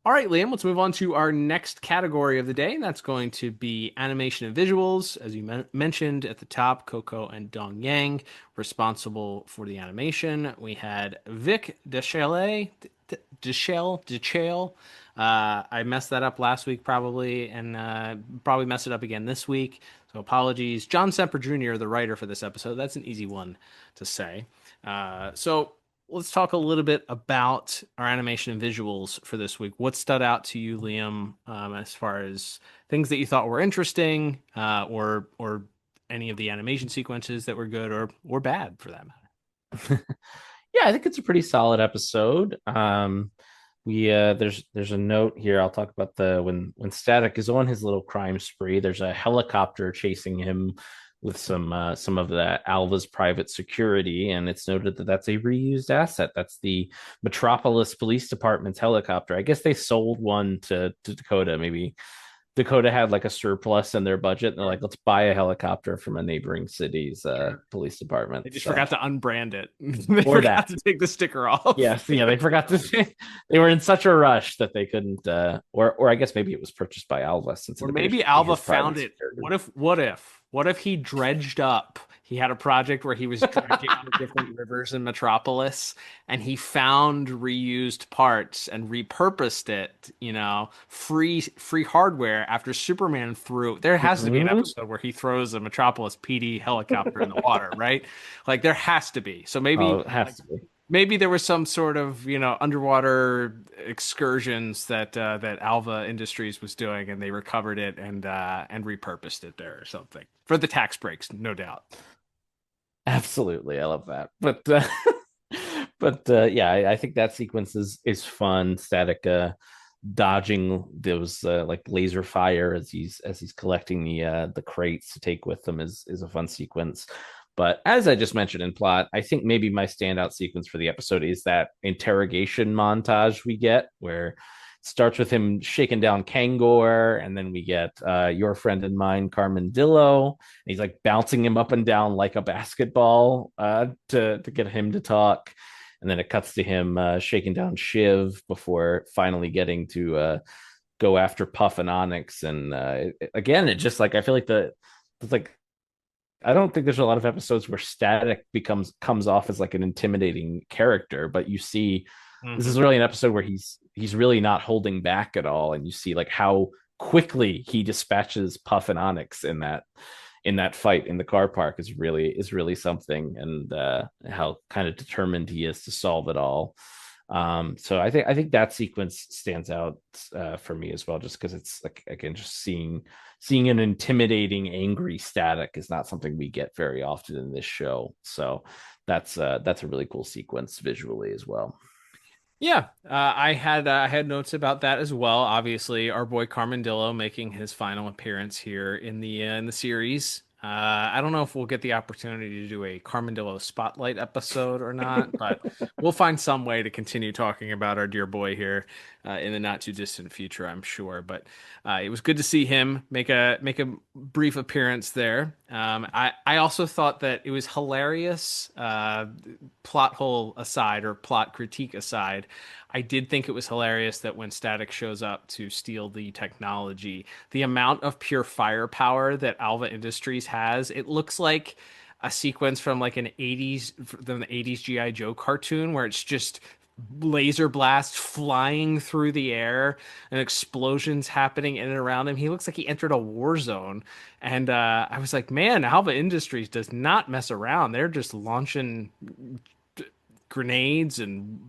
All right, Liam, let's move on to our next category of the day, and that's going to be animation and visuals. As you mentioned at the top, Coco and Dong Yang responsible for the animation. We had Vic Deschale. I messed that up last week probably, and probably messed it up again this week. So apologies. John Semper Jr., the writer for this episode. That's an easy one to say. So let's talk a little bit about our animation and visuals for this week. What stood out to you, Liam, as far as things that you thought were interesting, or any of the animation sequences that were good or bad for that matter? Yeah, I think it's a pretty solid episode. There's a note here. I'll talk about when Static is on his little crime spree. There's a helicopter chasing him with some of the Alva's private security, and it's noted that that's a reused asset. That's the Metropolis Police Department's helicopter. I guess they sold one to Dakota. Maybe Dakota had like a surplus in their budget, and they're like, let's buy a helicopter from a neighboring city's police department. They just forgot to unbrand it. They forgot to take the sticker off. Yes, yeah, they forgot to. They were in such a rush that they couldn't. Or I guess maybe it was purchased by Alva, or maybe Alva found it. What if he dredged up? He had a project where he was dredging the different rivers in Metropolis, and he found reused parts and repurposed it, free hardware after Superman threw. There has to be an episode where he throws a Metropolis PD helicopter in the water, right? Like there has to be. So maybe it has to be. Maybe there was some sort of, underwater excursions that Alva Industries was doing, and they recovered it and repurposed it there or something for the tax breaks, no doubt. Absolutely, I love that. But yeah, I think that sequence is fun. Static dodging those like laser fire as he's collecting the crates to take with them is a fun sequence. But as I just mentioned in plot, I think maybe my standout sequence for the episode is that interrogation montage we get, where it starts with him shaking down Kangor, and then we get your friend and mine, Carmen Dillo. And he's like bouncing him up and down like a basketball to get him to talk. And then it cuts to him shaking down Shiv before finally getting to go after Puff and Onyx. And again, it just like I feel like it's like I don't think there's a lot of episodes where Static comes off as like an intimidating character, but you see this is really an episode where he's really not holding back at all, and you see like how quickly he dispatches Puff and Onyx in that fight in the car park is really something, and how kind of determined he is to solve it all. So I think that sequence stands out for me as well, just because it's like, again, just seeing an intimidating, angry Static is not something we get very often in this show. So that's a really cool sequence visually as well. Yeah, I had notes about that as well. Obviously, our boy Carmendillo making his final appearance here in the series. I don't know if we'll get the opportunity to do a Carmendillo spotlight episode or not, but we'll find some way to continue talking about our dear boy here in the not too distant future, I'm sure. But it was good to see him make a brief appearance there. I also thought that it was hilarious, plot hole aside or plot critique aside. I did think it was hilarious that when Static shows up to steal the technology, the amount of pure firepower that Alva Industries has, it looks like a sequence from like the 80s G.I. Joe cartoon where it's just laser blasts flying through the air and explosions happening in and around him. He looks like he entered a war zone. And I was like, man, Alva Industries does not mess around. They're just launching grenades and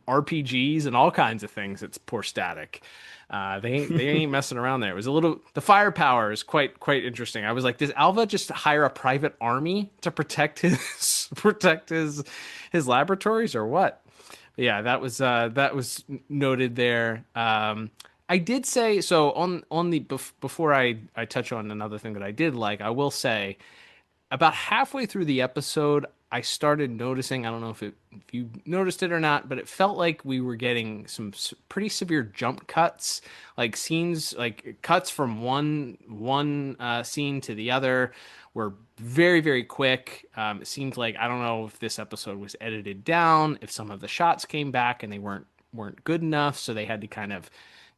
RPGs and all kinds of things. It's poor Static. They ain't messing around there. It was the firepower is quite interesting. I was like, does Alva just hire a private army to protect his laboratories or what? But yeah, that was noted there. I did say so on the before I touch on another thing that I did like. I will say about halfway through the episode, I started noticing, I don't know if you noticed it or not, but it felt like we were getting some pretty severe jump cuts, like scenes, like cuts from one scene to the other were very, very quick. It seemed like, I don't know if this episode was edited down, if some of the shots came back and they weren't good enough, so they had to kind of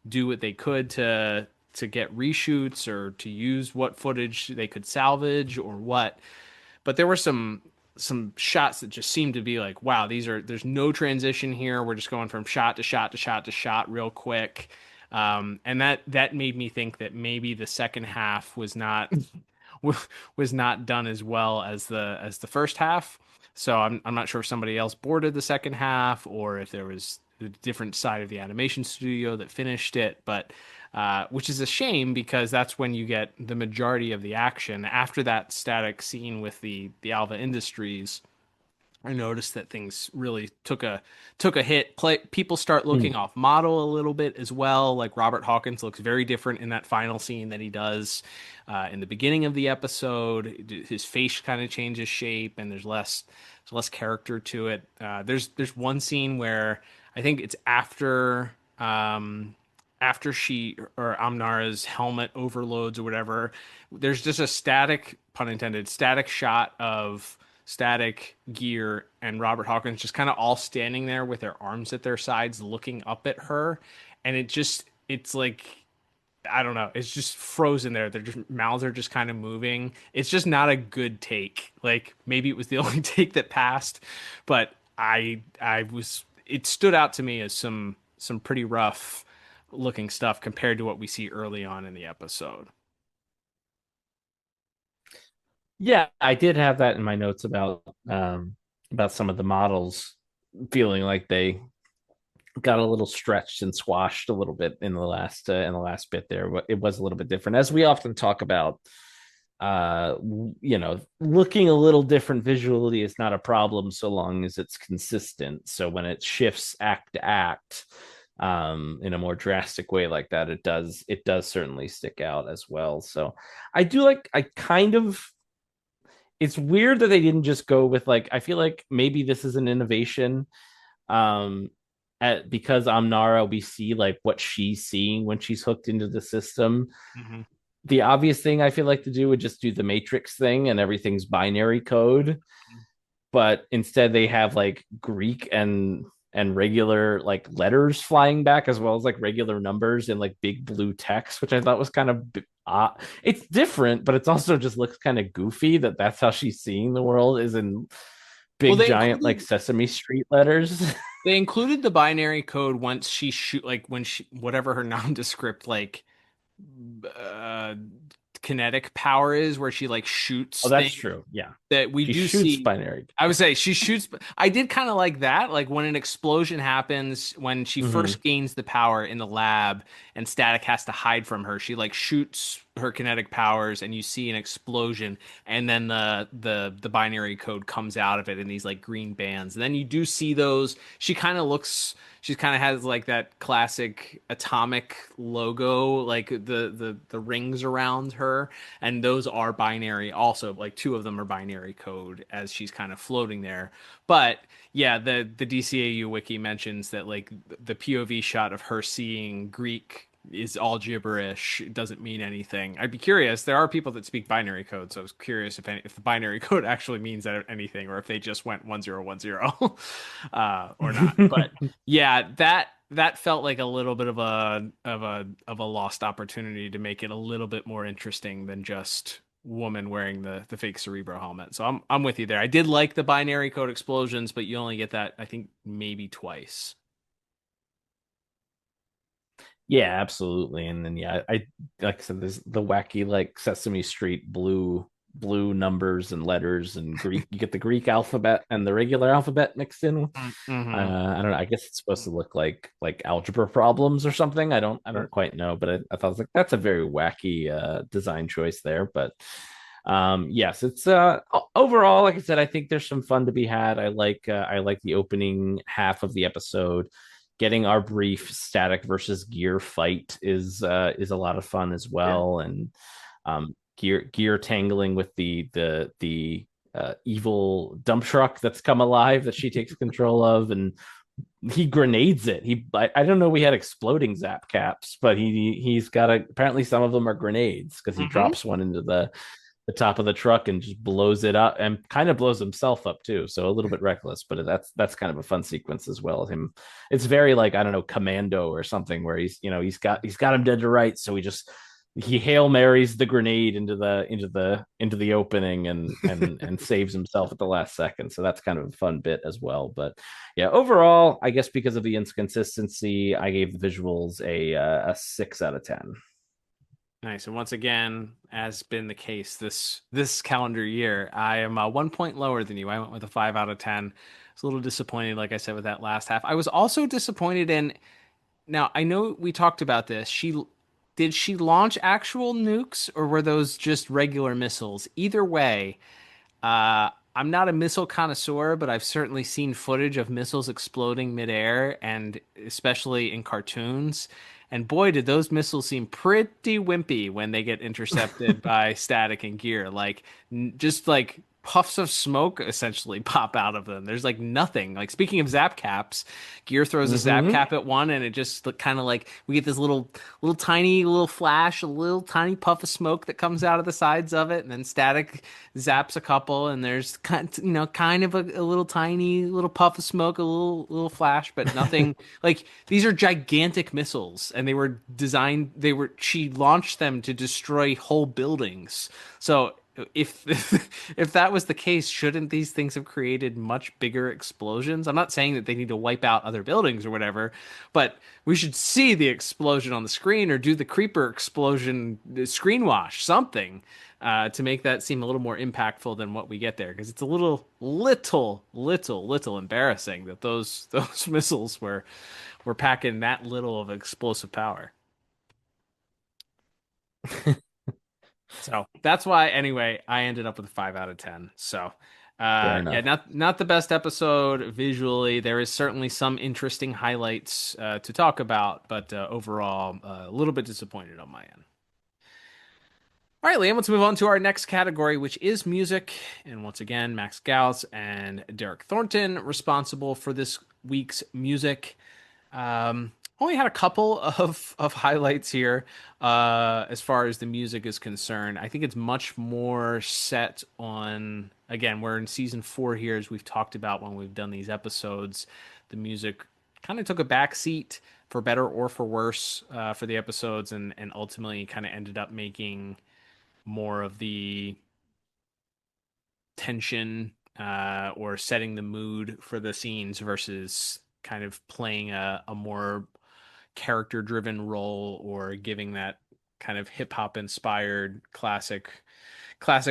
do what they could to get reshoots or to use what footage they could salvage or what. But there were some shots that just seemed to be like, wow, there's no transition here. We're just going from shot to shot to shot to shot real quick. And that made me think that maybe the second half was not done as well as the first half. So I'm not sure if somebody else boarded the second half or if there was a different side of the animation studio that finished it, but which is a shame because that's when you get the majority of the action. After that Static scene with the Alva Industries, I noticed that things really took a hit. People start looking off model a little bit as well. Like Robert Hawkins looks very different in that final scene than he does in the beginning of the episode. His face kind of changes shape, and there's less character to it. There's one scene where I think it's after she or Amnara's helmet overloads or whatever. There's just a static, pun intended, static shot of Static, Gear, and Robert Hawkins just kind of all standing there with their arms at their sides looking up at her. And it's like, I don't know, it's just frozen there. Their mouths are just kind of moving. It's just not a good take. Like maybe it was the only take that passed, but it stood out to me as some pretty rough looking stuff compared to what we see early on in the episode. Yeah, I did have that in my notes about some of the models feeling like they got a little stretched and squashed a little bit in the last bit there. It was a little bit different, as we often talk about. Looking a little different visually is not a problem so long as it's consistent. So when it shifts act to act in a more drastic way like that, it does it's weird that they didn't just go with like, I feel like maybe this is an innovation. Um, because Amnara, we see like what she's seeing when she's hooked into the system. Mm-hmm. The obvious thing I feel like to do would just do the Matrix thing and everything's binary code, but instead they have like Greek and regular like letters flying back as well as like regular numbers in like big blue text, which I thought was kind of it's different, but it's also just looks kind of goofy that that's how she's seeing the world is in big giant like Sesame Street letters. They included the binary code once she shoot like when she whatever her nondescript like uh kinetic power is where she like shoots Oh, that's things true. Yeah. that we She do shoots see. binary. I would say she shoots. I did kind of like that. Like when an explosion happens, when she first gains the power in the lab and Static has to hide from her, she like shoots her kinetic powers and you see an explosion and then the binary code comes out of it in these like green bands. And then you do see those. She kind of looks she kind of has like that classic atomic logo, like the rings around her, and those are binary also. Like two of them are binary code as she's kind of floating there. But yeah, the DCAU wiki mentions that like the POV shot of her seeing Greek is all gibberish. It doesn't mean anything. I'd be curious. There are people that speak binary code, so I was curious if the binary code actually means anything, or if they just went 1010 or not. But yeah, that felt like a little bit of a lost opportunity to make it a little bit more interesting than just woman wearing the fake Cerebro helmet. So I'm with you there. I did like the binary code explosions, but you only get that I think maybe twice. Yeah, absolutely. And then yeah, I like I said, there's the wacky like Sesame Street blue numbers and letters and Greek. You get the Greek alphabet and the regular alphabet mixed in. Mm-hmm. I don't know. I guess it's supposed to look like algebra problems or something. I don't quite know, but I thought it was like that's a very wacky design choice there. But yes, it's overall, like I said, I think there's some fun to be had. I like the opening half of the episode. Getting our brief Static versus Gear fight is a lot of fun as well, and Gear tangling with the evil dump truck that's come alive that she takes control of, and he grenades it. I don't know, we had exploding zap caps, but he's got apparently some of them are grenades because he drops one into the top of the truck and just blows it up and kind of blows himself up too. So a little bit reckless, but that's kind of a fun sequence as well. It's very like, I don't know, Commando or something where he's got him dead to rights. So he Hail Marys the grenade into the opening and saves himself at the last second. So that's kind of a fun bit as well. But yeah, overall, I guess because of the inconsistency, I gave the visuals a 6 out of 10. Nice. And once again, as been the case this calendar year, I am 1 point lower than you. I went with a 5 out of 10. I was a little disappointed, like I said, with that last half. I was also disappointed in. Now I know we talked about this. Did she launch actual nukes or were those just regular missiles? Either way, I'm not a missile connoisseur, but I've certainly seen footage of missiles exploding midair, and especially in cartoons. And boy, did those missiles seem pretty wimpy when they get intercepted by Static and Gear. Like, just like puffs of smoke essentially pop out of them. There's like nothing. Like, speaking of zap caps, Gear throws a zap cap at one, and it just kind of like we get this little tiny little flash, a little tiny puff of smoke that comes out of the sides of it, and then Static zaps a couple, and there's kind of a little tiny little puff of smoke, a little flash, but nothing. Like, these are gigantic missiles, and she launched them to destroy whole buildings. So if if that was the case, shouldn't these things have created much bigger explosions? I'm not saying that they need to wipe out other buildings or whatever, but we should see the explosion on the screen or do the creeper explosion screen wash, something to make that seem a little more impactful than what we get there, because it's a little embarrassing that those missiles were packing that little of explosive power. So that's why, anyway, I ended up with a 5 out of 10. So, yeah, not the best episode visually. There is certainly some interesting highlights to talk about, but overall, a little bit disappointed on my end. All right, Liam, let's move on to our next category, which is music. And once again, Max Gauss and Derek Thornton responsible for this week's music. Only had a couple of highlights here as far as the music is concerned. I think it's much more set on, again, we're in season 4 here, as we've talked about when we've done these episodes. The music kind of took a back seat for better or for worse for the episodes, and ultimately kind of ended up making more of the tension or setting the mood for the scenes versus kind of playing a more character driven role or giving that kind of hip hop inspired classic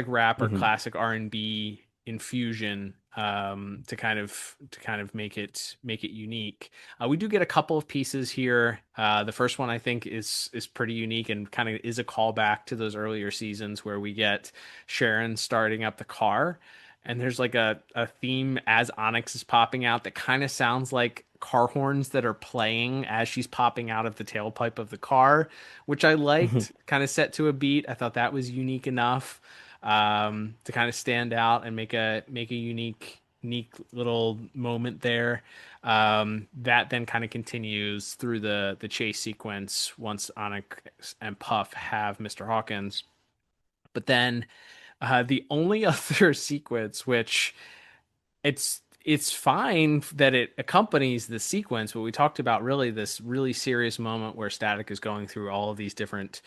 rap or classic R&B infusion to kind of make it unique. We do get a couple of pieces here. The first one I think is pretty unique and kind of is a callback to those earlier seasons where we get Sharon starting up the car, and there's like a theme as Onyx is popping out that kind of sounds like car horns that are playing as she's popping out of the tailpipe of the car, which I liked. Kind of set to a beat. I thought that was unique enough to kind of stand out and make a unique little moment there. That then kind of continues through the chase sequence once Onyx and Puff have Mr. Hawkins. But then the only other sequence, which it's fine that it accompanies the sequence, but we talked about really this really serious moment where Static is going through all of these different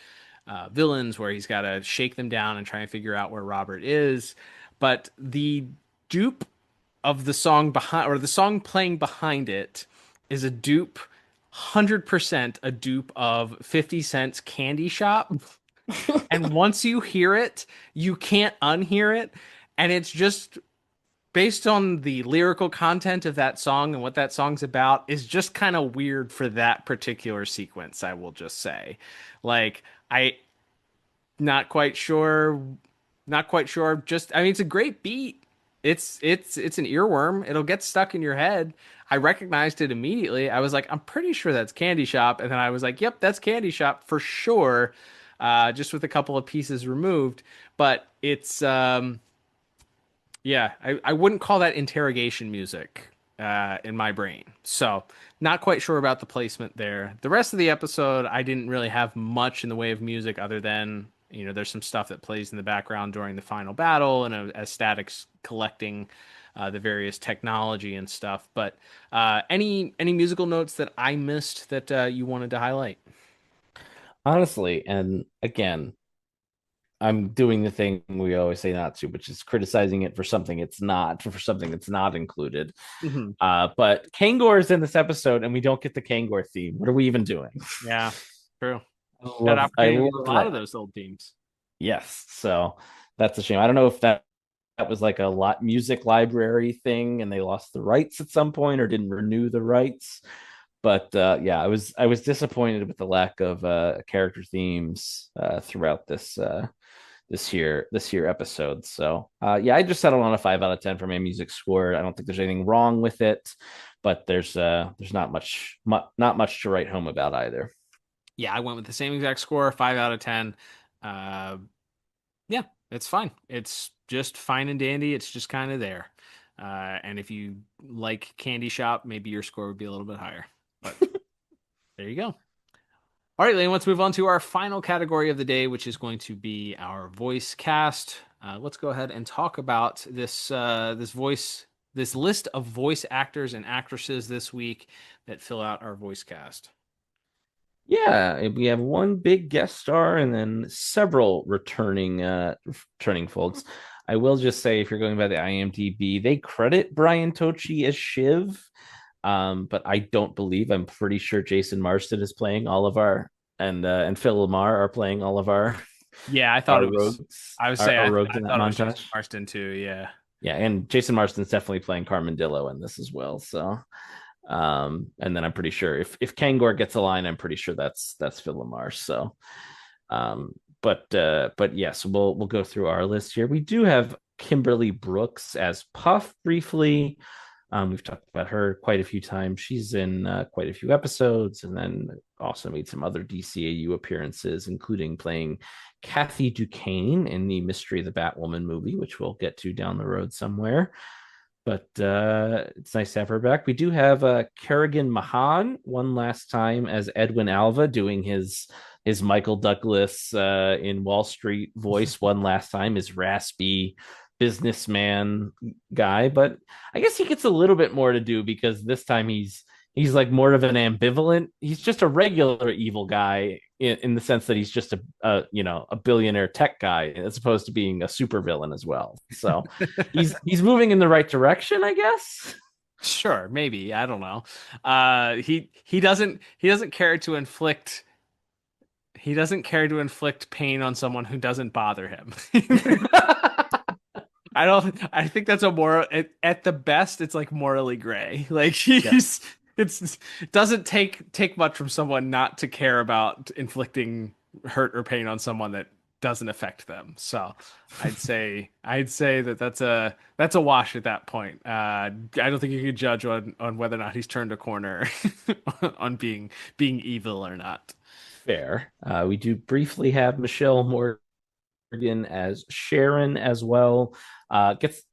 villains, where he's got to shake them down and try and figure out where Robert is. But the dupe of the song behind, or the song playing behind it, is a dupe, 100% a dupe of 50 Cent's Candy Shop. And once you hear it, you can't unhear it. And it's just based on the lyrical content of that song and what that song's about, is just kind of weird for that particular sequence, I will just say. Like, not quite sure. Just, I mean, it's a great beat. It's an earworm. It'll get stuck in your head. I recognized it immediately. I was like, I'm pretty sure that's Candy Shop. And then I was like, yep, that's Candy Shop for sure. Just with a couple of pieces removed. But it's, yeah, I wouldn't call that interrogation music in my brain. So not quite sure about the placement there. The rest of the episode, I didn't really have much in the way of music other than, there's some stuff that plays in the background during the final battle and as Static's collecting the various technology and stuff. But any musical notes that I missed that you wanted to highlight? Honestly, and again, I'm doing the thing we always say not to, which is criticizing it for something it's not, for something that's not included. But Kangor is in this episode, and we don't get the Kangor theme. What are we even doing? Yeah, true. I love a lot of those old themes. Yes, so that's a shame. I don't know if that was like a music library thing, and they lost the rights at some point or didn't renew the rights. But yeah, I was disappointed with the lack of character themes throughout this year episode. So yeah, I just settled on a 5 out of 10 for my music score. I don't think there's anything wrong with it, but there's not much to write home about either. Yeah, I went with the same exact score, 5 out of 10. Yeah, it's fine. It's just fine and dandy. It's just kind of there. And if you like Candy Shop, maybe your score would be a little bit higher. But there you go. All right, Lane, let's move on to our final category of the day, which is going to be our voice cast. Let's go ahead and talk about this list of voice actors and actresses this week that fill out our voice cast. Yeah, we have one big guest star and then several returning folks. I will just say, if you're going by the IMDb, they credit Brian Tochi as Shiv. But I'm pretty sure Jason Marsden is playing all of our, and Phil Lamar are playing all of our. Yeah, I thought it was. Rogues, I was saying I rogues thought in it that was montage. Jason Marsden too. Yeah. Yeah, and Jason Marsden's definitely playing Carmandillo in this as well. So, and then I'm pretty sure if Kangor gets a line, I'm pretty sure that's Phil Lamar. So, but yes, we'll go through our list here. We do have Kimberly Brooks as Puff briefly. We've talked about her quite a few times. She's in quite a few episodes, and then also made some other DCAU appearances, including playing Kathy Duquesne in the Mystery of the Batwoman movie, which we'll get to down the road somewhere. But it's nice to have her back. We do have Kerrigan Mahan one last time as Edwin Alva, doing his Michael Douglas in Wall Street voice one last time, his raspy businessman guy. But I guess he gets a little bit more to do, because this time he's like more of an ambivalent. He's just a regular evil guy in the sense that he's just a billionaire tech guy, as opposed to being a supervillain as well. So he's moving in the right direction, I guess. Sure, maybe. I don't know. He doesn't care to inflict pain on someone who doesn't bother him. I think that's a moral at the best it's like morally gray. Like it doesn't take much from someone not to care about inflicting hurt or pain on someone that doesn't affect them. So I'd say that's a wash at that point. I don't think you can judge on whether or not he's turned a corner on being evil or not. Fair. We do briefly have Michelle Morgan as Sharon as well.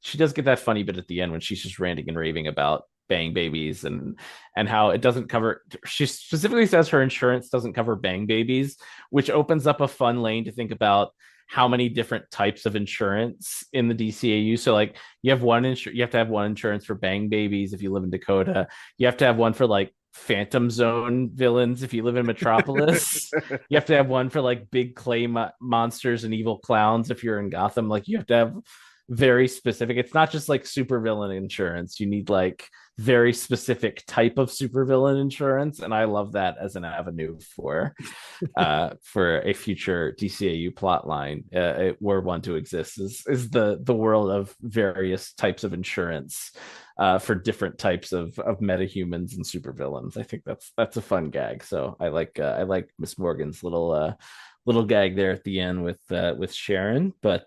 She does get that funny bit at the end when she's just ranting and raving about bang babies and how it doesn't cover. She specifically says her insurance doesn't cover bang babies, which opens up a fun lane to think about how many different types of insurance in the DCAU. So like you have you have to have one insurance for bang babies if you live in Dakota. You have to have one for like Phantom Zone villains if you live in Metropolis. You have to have one for like big clay monsters and evil clowns if you're in Gotham. Like you have to have very specific. It's not just like supervillain insurance. You need like very specific type of supervillain insurance, and I love that as an avenue for a future DCAU plot line, were one to exist, is the world of various types of insurance for different types of metahumans and supervillains. I think that's a fun gag. So I like Miss Morgan's little gag there at the end with Sharon. But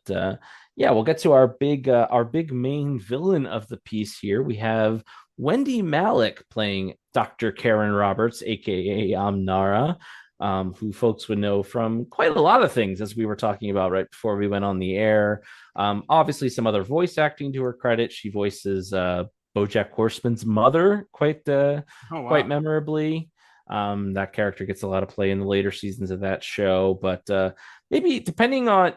yeah, we'll get to our big main villain of the piece here. We have Wendy Malick playing Dr. Karen Roberts, aka Amnara, who folks would know from quite a lot of things, as we were talking about right before we went on the air. Obviously, some other voice acting to her credit. She voices BoJack Horseman's mother quite memorably. That character gets a lot of play in the later seasons of that show, but maybe depending on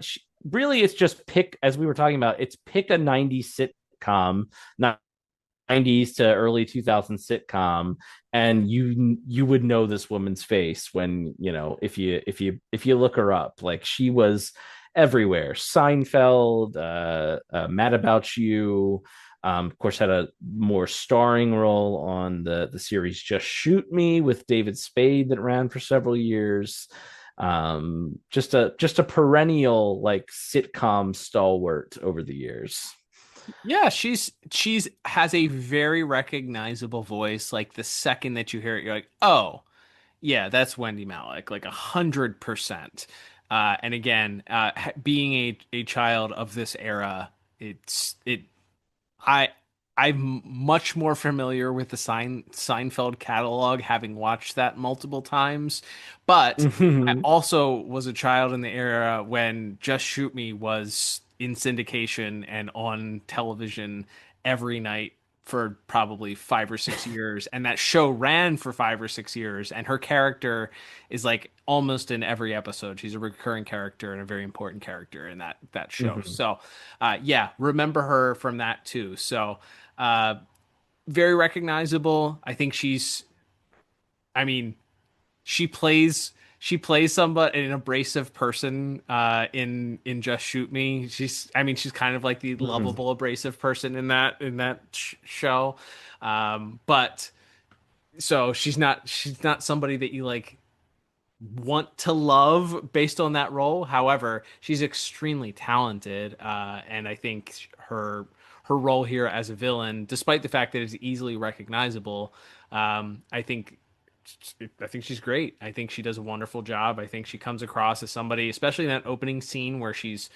really, it's just pick, as we were talking about, it's pick a 90s sitcom, not 90s to early 2000s sitcom, and you would know this woman's face when if you look her up. Like, she was everywhere. Seinfeld, Mad About You, of course, had a more starring role on the series Just Shoot Me with David Spade that ran for several years. Just a perennial like sitcom stalwart over the years. Yeah, she's has a very recognizable voice. Like the second that you hear it, you're like, oh, yeah, that's Wendy Malick, like 100%. And again, being a child of this era, I I'm much more familiar with the Seinfeld catalog, having watched that multiple times. But I also was a child in the era when Just Shoot Me was in syndication and on television every night for probably 5 or 6 years, and that show ran for 5 or 6 years, and her character is like almost in every episode. She's a recurring character and a very important character in that show. So yeah, remember her from that too. So very recognizable. I think I mean, she plays somebody, an abrasive person in Just Shoot Me. She's kind of like the lovable abrasive person in that show. But so she's not somebody that you like want to love based on that role. However, she's extremely talented, and I think her role here as a villain, despite the fact that it's easily recognizable, I think she's great. I think she does a wonderful job. I think she comes across as somebody, especially in that opening scene where she's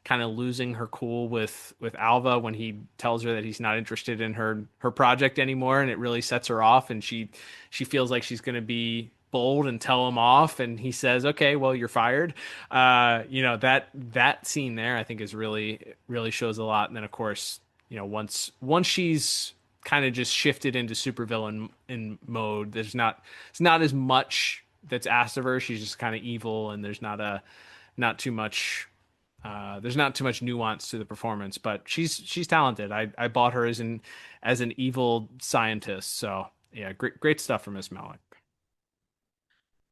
kind of losing her cool with Alva when he tells her that he's not interested in her project anymore, and it really sets her off, and she feels like she's going to be bold and tell him off, and he says, okay, well, you're fired. That scene there I think is really shows a lot. And then of course, once she's kind of just shifted into supervillain in mode, it's not as much that's asked of her. She's just kind of evil, and there's not too much nuance to the performance, but she's talented. I bought her as an evil scientist. So yeah, great stuff from Miss Malik.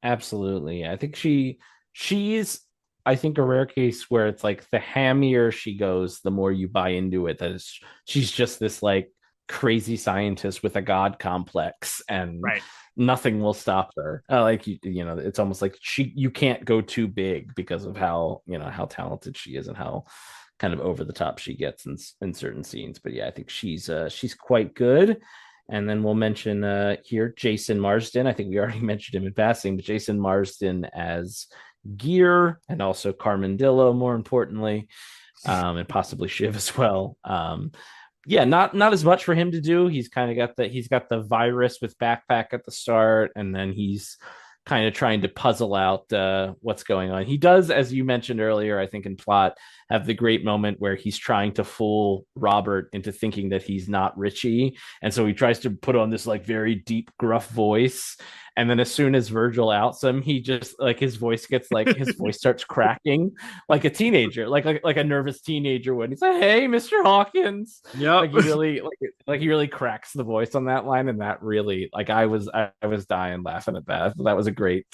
Absolutely. I think she's I think a rare case where it's like the hammier she goes, the more you buy into it. She's just this like crazy scientist with a god complex, and Right. nothing will stop her. It's almost like you can't go too big because of how talented she is and how kind of over the top she gets in certain scenes. But yeah, I think she's quite good. And then we'll mention here Jason Marsden. I think we already mentioned him in passing, but Jason Marsden as Gear, and also Carmendillo, more importantly, and possibly Shiv as well. Yeah, not as much for him to do. He's got the virus with backpack at the start, and then he's kind of trying to puzzle out what's going on. He does, as you mentioned earlier, I think in plot, have the great moment where he's trying to fool Robert into thinking that he's not Richie. And so he tries to put on this like very deep, gruff voice. And then as soon as Virgil outs him, he just like his voice starts cracking like a teenager, like a nervous teenager would. He's like, "Hey, Mr. Hawkins." Yeah. Like he really cracks the voice on that line. And that really, like, I was dying laughing at that. That was a great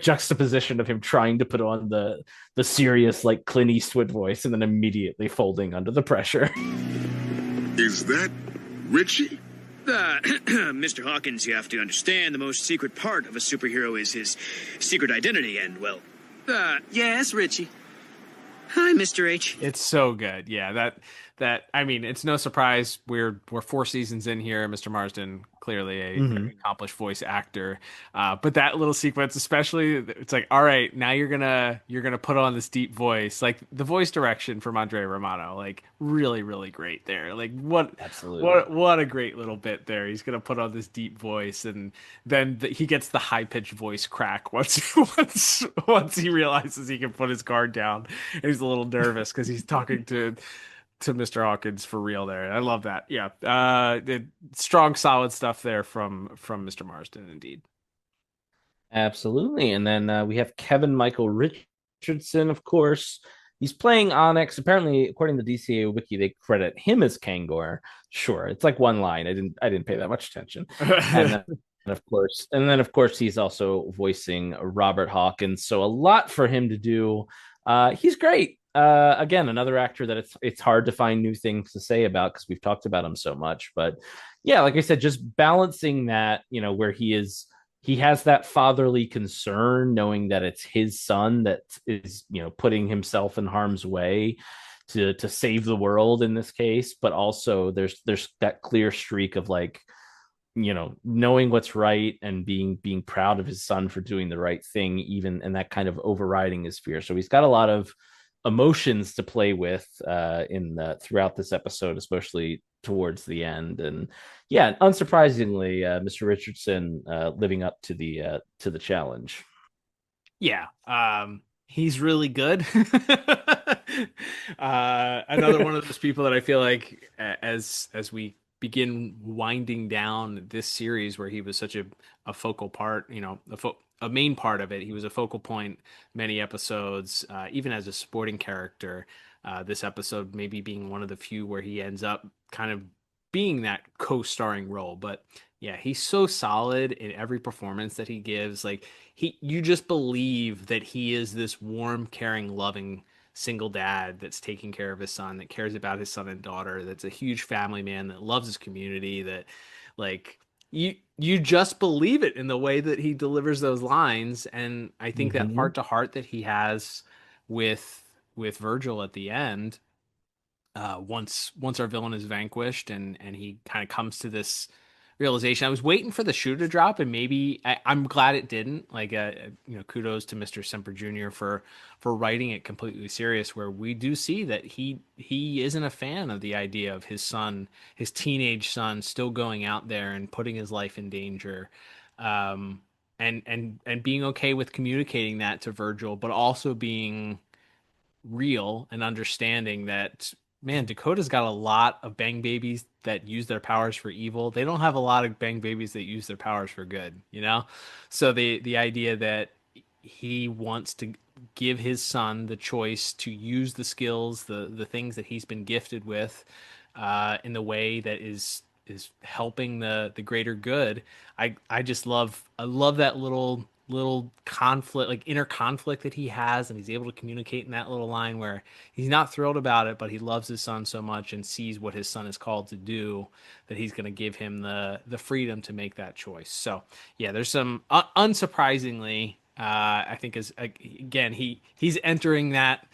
juxtaposition of him trying to put on the serious like Clint Eastwood voice and then immediately folding under the pressure. Is that Richie? Mr. Hawkins, you have to understand the most secret part of a superhero is his secret identity, and, well, yes, Richie. Hi, Mr. H. It's so good. Yeah, that I mean, it's no surprise we're 4 seasons in here. Mr. Marsden, clearly a very accomplished voice actor, but that little sequence, especially, it's like, all right, now you're gonna put on this deep voice. Like the voice direction from Andre Romano, like really really great there. Like what a great little bit there. He's gonna put on this deep voice, and then he gets the high pitched voice crack once he realizes he can put his guard down, and he's a little nervous because he's talking to Mr. Hawkins for real there. I love that. Yeah. Strong, solid stuff there from Mr. Marsden, indeed. Absolutely. And then we have Kevin Michael Richardson, of course. He's playing Onyx. Apparently, according to the DCAU wiki, they credit him as Kangor. Sure, it's like one line. I didn't pay that much attention. And then of course he's also voicing Robert Hawkins. So a lot for him to do. He's great. Again, another actor that it's hard to find new things to say about because we've talked about him so much. But yeah, like I said, just balancing that, where he has that fatherly concern, knowing that it's his son that is, putting himself in harm's way to save the world in this case. But also there's that clear streak of like, knowing what's right and being proud of his son for doing the right thing, even, and that kind of overriding his fear. So he's got a lot of emotions to play with throughout this episode, especially towards the end. And yeah, unsurprisingly, Mr. Richardson living up to the challenge. Yeah, he's really good. Another one of those people that I feel like as we begin winding down this series where he was such a focal part, a main part of it. He was a focal point many episodes, even as a supporting character. This episode maybe being one of the few where he ends up kind of being that co-starring role. But yeah, he's so solid in every performance that he gives. Like you just believe that he is this warm, caring, loving single dad that's taking care of his son, that cares about his son and daughter, that's a huge family man, that loves his community, that like you just believe it in the way that he delivers those lines. And I think that heart to heart that he has with Virgil at the end, once our villain is vanquished and he kind of comes to this realization. I was waiting for the shoe to drop, and maybe I'm glad it didn't. Like, kudos to Mr. Semper Jr. for writing it completely serious. Where we do see that he isn't a fan of the idea of his son, his teenage son, still going out there and putting his life in danger, and being okay with communicating that to Virgil, but also being real and understanding that, man, Dakota's got a lot of bang babies that use their powers for evil. They don't have a lot of bang babies that use their powers for good, you know? So the idea that he wants to give his son the choice to use the skills, the things that he's been gifted with, in the way that is helping the greater good. I just love that little conflict, like inner conflict that he has, and he's able to communicate in that little line where he's not thrilled about it, but he loves his son so much and sees what his son is called to do, that he's going to give him the freedom to make that choice. So yeah, there's some unsurprisingly, I think, is again, he's entering that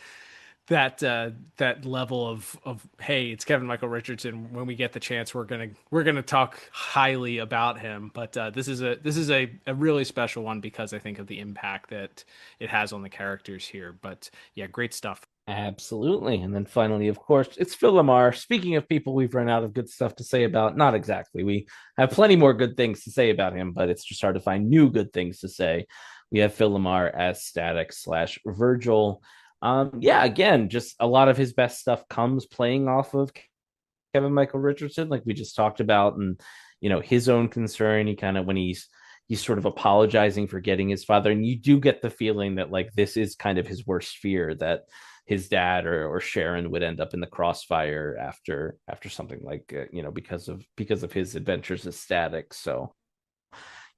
level of, hey, it's Kevin Michael Richardson. When we get the chance, we're gonna talk highly about him. But this is a really special one because I think of the impact that it has on the characters here. But yeah, great stuff. Absolutely. And then finally, of course, it's Phil LaMarr. Speaking of people we've run out of good stuff to say about, not exactly. We have plenty more good things to say about him, but it's just hard to find new good things to say. We have Phil LaMarr as Static / Virgil. Yeah, again, just a lot of his best stuff comes playing off of Kevin Michael Richardson, like we just talked about, and his own concern. He kind of, when he's sort of apologizing for getting his father, and you do get the feeling that like this is kind of his worst fear, that his dad or Sharon would end up in the crossfire after something like because of his adventures as Static. So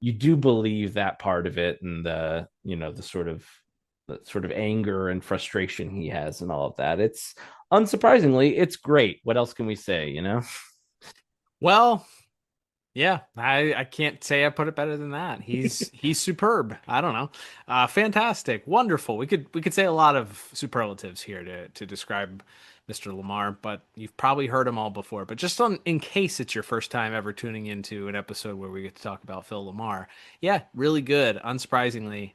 you do believe that part of it, and the sort of anger and frustration he has and all of that. It's unsurprisingly, it's great. What else can we say, Well, yeah, I can't say I put it better than that. He's superb. I don't know. Fantastic, wonderful. We could say a lot of superlatives here to describe Mr. LaMarr, but you've probably heard them all before. But just in case it's your first time ever tuning into an episode where we get to talk about Phil LaMarr, yeah, really good. Unsurprisingly,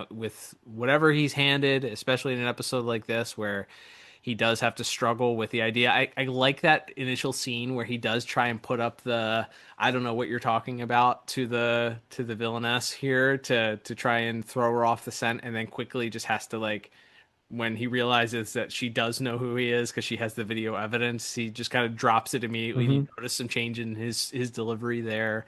with whatever he's handed, especially in an episode like this where he does have to struggle with the idea. I like that initial scene where he does try and put up the I don't know what you're talking about to the villainess here to try and throw her off the scent, and then quickly just has to, like, when he realizes that she does know who he is because she has the video evidence, he just kind of drops it immediately. You notice some change in his delivery there.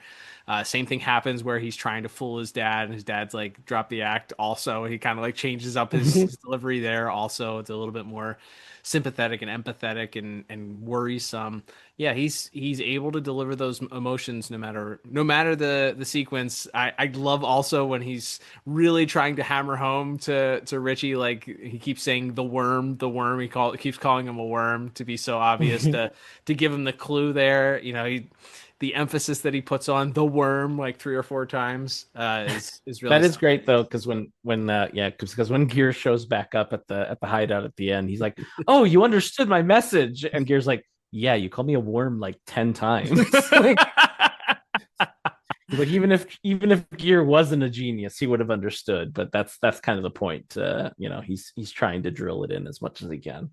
Same thing happens where he's trying to fool his dad, and his dad's like, drop the act also. He kind of like changes up his delivery there also. It's a little bit more sympathetic and empathetic and worrisome. Yeah, he's able to deliver those emotions no matter the sequence. I love also when he's really trying to hammer home to Richie, like he keeps saying the worm. He keeps calling him a worm to be so obvious to give him the clue there. The emphasis that he puts on the worm like 3 or 4 times is really that is great though, because when Gear shows back up at the hideout at the end, he's like, "Oh, you understood my message," and Gear's like, "Yeah, you called me a worm like 10 times." like even if Gear wasn't a genius, he would have understood. But that's kind of the point. He's trying to drill it in as much as he can.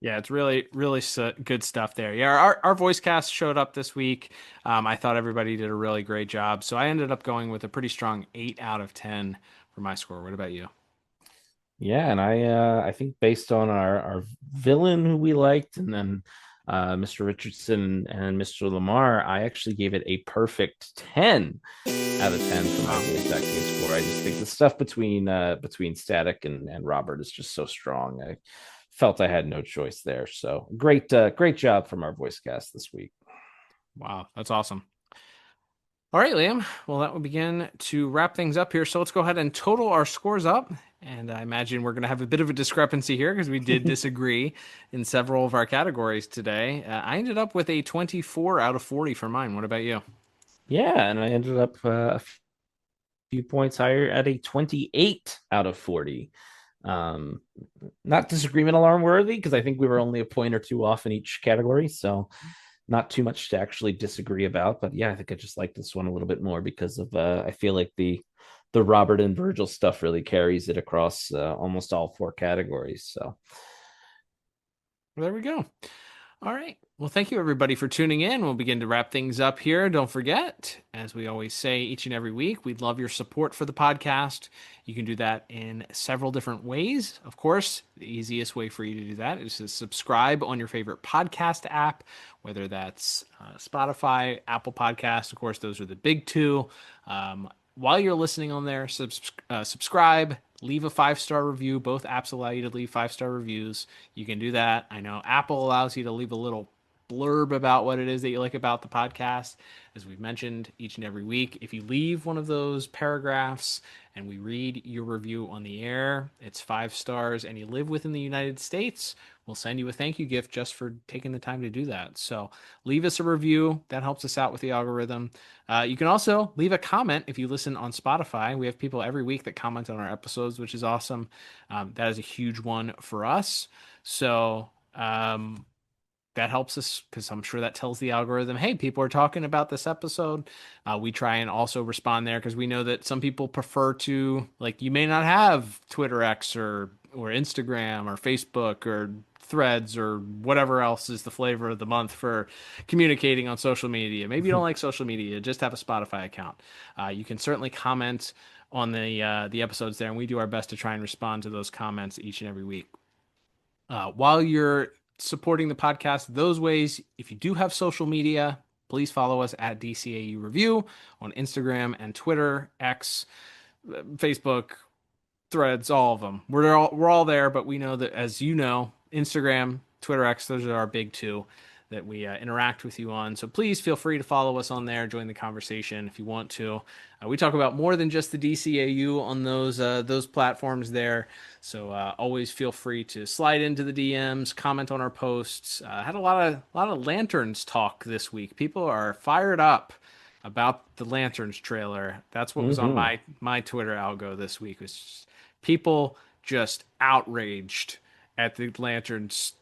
Yeah, it's really, really good stuff there. Yeah, our voice cast showed up this week. I thought everybody did a really great job. So I ended up going with a pretty strong 8 out of 10 for my score. What about you? Yeah, and I think based on our villain who we liked, and then Mr. Richardson and Mr. LaMarr, I actually gave it a perfect 10 out of 10 for my voice acting score. I just think the stuff between Static and Robert is just so strong. I felt I had no choice there. So great job from our voice cast this week. Wow, that's awesome. All right, Liam. Well, that will begin to wrap things up here. So let's go ahead and total our scores up. And I imagine we're going to have a bit of a discrepancy here because we did disagree in several of our categories today. I ended up with a 24 out of 40 for mine. What about you? Yeah, and I ended up a few points higher at a 28 out of 40. Not disagreement alarm worthy, because I think we were only a point or two off in each category. So not too much to actually disagree about. But yeah, I think I just like this one a little bit more because of I feel like the Robert and Virgil stuff really carries it across almost all 4 categories. So there we go. All right. Well, thank you everybody for tuning in. We'll begin to wrap things up here. Don't forget, as we always say each and every week, we'd love your support for the podcast. You can do that in several different ways. Of course, the easiest way for you to do that is to subscribe on your favorite podcast app, whether that's Spotify, Apple Podcasts. Of course, those are the big 2. While you're listening on there, subscribe, leave a 5-star review. Both apps allow you to leave 5-star reviews. You can do that. I know Apple allows you to leave a little blurb about what it is that you like about the podcast. As we've mentioned each and every week, if you leave one of those paragraphs and we read your review on the air, it's 5 stars, and you live within the United States, we'll send you a thank you gift just for taking the time to do that. So leave us a review. That helps us out with the algorithm. You can also leave a comment if you listen on Spotify. We have people every week that comment on our episodes, which is awesome. That is a huge one for us. So that helps us because I'm sure that tells the algorithm, hey, people are talking about this episode. We try and also respond there because we know that some people prefer to, like, you may not have Twitter X or Instagram or Facebook or Threads or whatever else is the flavor of the month for communicating on social media. Maybe you don't like social media, just have a Spotify account. You can certainly comment on the episodes there, and we do our best to try and respond to those comments each and every week. While you're supporting the podcast those ways, if you do have social media, please follow us at DCAU Review on Instagram and Twitter, X, Facebook, Threads, all of them. We're all there, but we know that, as you know, Instagram, Twitter, X, those are our big 2 that we interact with you on. So please feel free to follow us on there, join the conversation if you want to. We talk about more than just the DCAU on those platforms there. So always feel free to slide into the DMs, comment on our posts. Had a lot of Lanterns talk this week. People are fired up about the Lanterns trailer. That's what was on my Twitter algo this week. Was just people just outraged at the Lanterns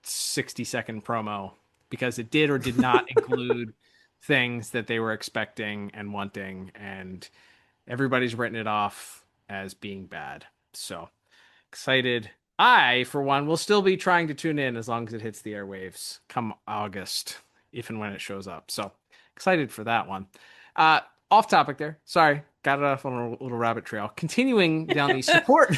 60-second promo because it did or did not include things that they were expecting and wanting, and everybody's written it off as being bad. So excited. I, for one, will still be trying to tune in as long as it hits the airwaves come August, if and when it shows up. So excited for that one. Off topic there. Sorry, got it off on a little rabbit trail. Continuing down the support,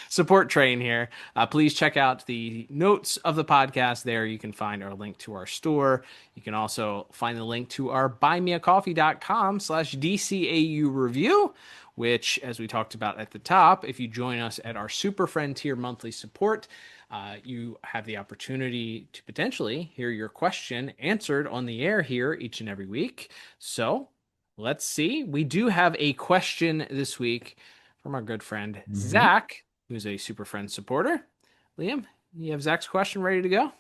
support train here. Please check out the notes of the podcast. There you can find our link to our store. You can also find the link to our buymeacoffee.com/DCAU review, which, as we talked about at the top, if you join us at our Super Friend tier monthly support, you have the opportunity to potentially hear your question answered on the air here each and every week. So let's see. We do have a question this week from our good friend Zach, who's a Super Friend supporter. Liam, you have Zach's question ready to go?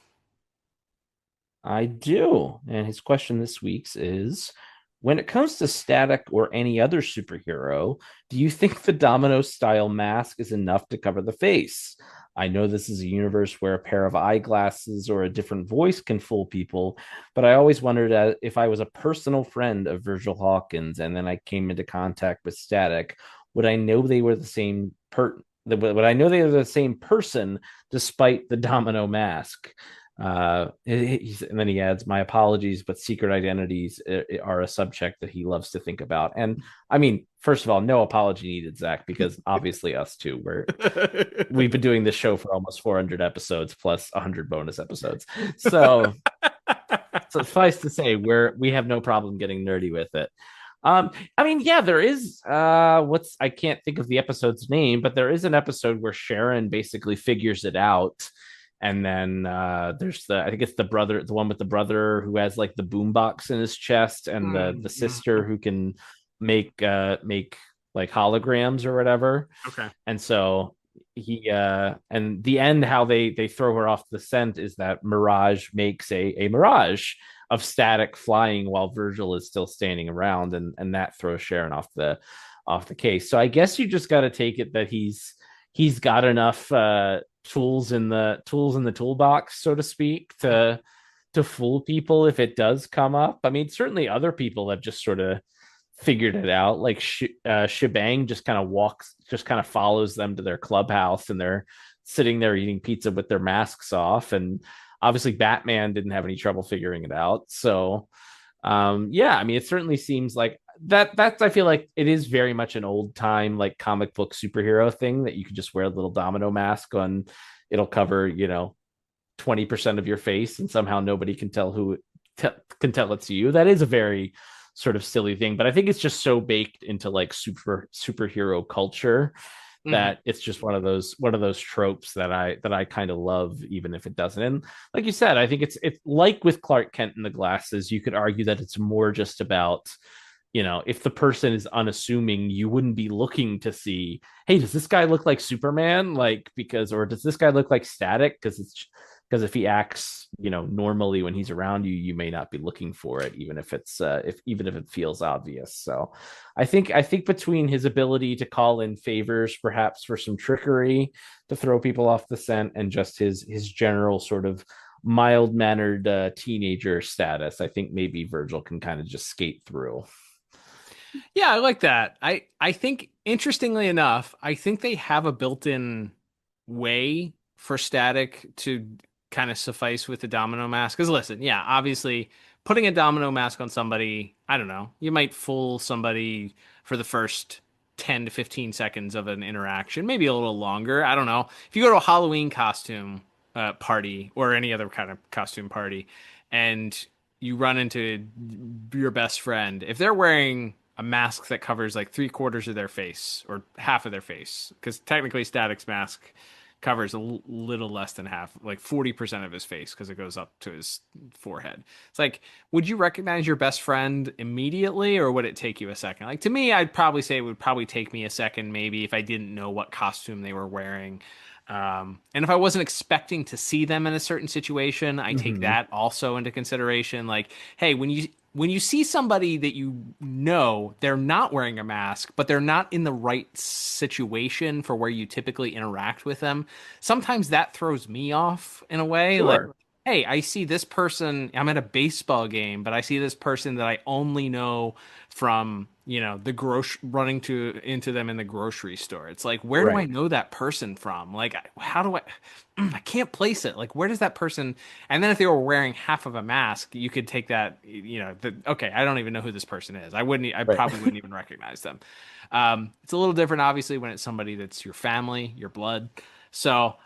I do. And his question this week's is, when it comes to Static or any other superhero, do you think the Domino-style mask is enough to cover the face? I know this is a universe where a pair of eyeglasses or a different voice can fool people, but I always wondered if I was a personal friend of Virgil Hawkins and then I came into contact with Static, would I know they were the same would I know they were the same person despite the Domino mask? And then he adds, my apologies, but secret identities are a subject that he loves to think about. And I mean, first of all, no apology needed, Zach, because obviously us too, we've been doing this show for almost 400 episodes plus 100 bonus episodes. So suffice to say, we have no problem getting nerdy with it. I mean, yeah, there is I can't think of the episode's name, but there is an episode where Sharon basically figures it out. And then there's I think it's the one with the brother who has like the boombox in his chest, and the sister who can make like holograms or whatever. Okay. And so and the end, how they throw her off the scent is that Mirage makes a mirage of Static flying while Virgil is still standing around, and that throws Sharon off the case. So I guess you just got to take it that he's got enough tools in the toolbox, so to speak, to fool people if it does come up. I mean, certainly other people have just sort of figured it out. Like Shebang just kind of follows them to their clubhouse, and they're sitting there eating pizza with their masks off. And obviously, Batman didn't have any trouble figuring it out. So, yeah, I mean, it certainly seems like that's I feel like it is very much an old time like comic book superhero thing that you could just wear a little domino mask on. It'll cover 20% of your face, and somehow nobody can tell can tell it's you. That is a very sort of silly thing, but I think it's just so baked into like superhero culture that it's just one of those tropes that I kind of love, even if it doesn't. And like you said, I think it's like with Clark Kent and the glasses, you could argue that it's more just about, if the person is unassuming, you wouldn't be looking to see, hey, does this guy look like Superman? Like, or does this guy look like Static? Because if he acts, normally when he's around you, you may not be looking for it, even if it feels obvious. So I think between his ability to call in favors, perhaps for some trickery to throw people off the scent, and just his general sort of mild-mannered teenager status, I think maybe Virgil can kind of just skate through. Yeah, I like that. I think, interestingly enough, I think they have a built-in way for Static to kind of suffice with the domino mask. Because listen, yeah, obviously putting a domino mask on somebody, I don't know, you might fool somebody for the first 10 to 15 seconds of an interaction, maybe a little longer. I don't know. If you go to a Halloween costume party or any other kind of costume party, and you run into your best friend, if they're wearing a mask that covers like 3/4 of their face or half of their face, because technically Static's mask covers a little less than half, like 40% of his face, because it goes up to his forehead. It's like, would you recognize your best friend immediately, or would it take you a second? Like, to me, I'd probably say it would probably take me a second, maybe, if I didn't know what costume they were wearing. And if I wasn't expecting to see them in a certain situation, I take that also into consideration. Like, hey, when you see somebody that they're not wearing a mask, but they're not in the right situation for where you typically interact with them, sometimes that throws me off in a way. Sure. Like, hey, I see this person, I'm at a baseball game, but I see this person that I only know from, running into them in the grocery store. It's like, where do I know that person from? Like, how do I can't place it. Like, where does that person, and then if they were wearing half of a mask, you could take that, okay, I don't even know who this person is. I probably wouldn't even recognize them. It's a little different, obviously, when it's somebody that's your family, your blood. So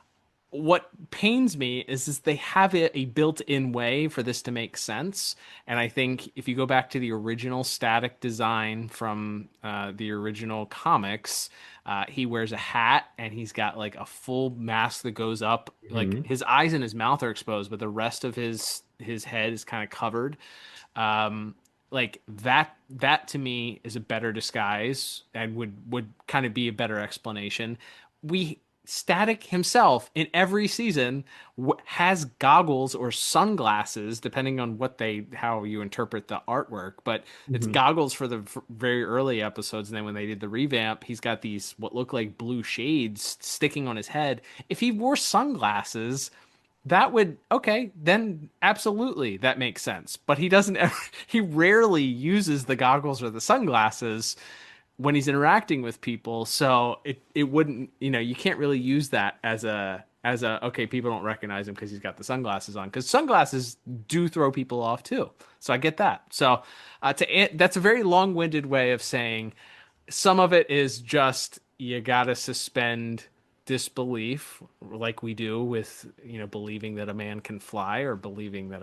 what pains me is they have a built-in way for this to make sense. And I think if you go back to the original Static design from the original comics, he wears a hat and he's got like a full mask that goes up. Like, his eyes and his mouth are exposed, but the rest of his head is kind of covered. Like that to me is a better disguise and would kind of be a better explanation. Static himself in every season has goggles or sunglasses, depending on how you interpret the artwork. But it's goggles for the very early episodes, and then when they did the revamp, he's got these what look like blue shades sticking on his head. If he wore sunglasses, that would, okay, then absolutely that makes sense. But he doesn't ever, he rarely uses the goggles or the sunglasses when he's interacting with people. So it wouldn't, you can't really use that as a okay, people don't recognize him because he's got the sunglasses on, because sunglasses do throw people off too. So I get that. So that's a very long-winded way of saying some of it is just, you gotta suspend disbelief, like we do with believing that a man can fly, or believing that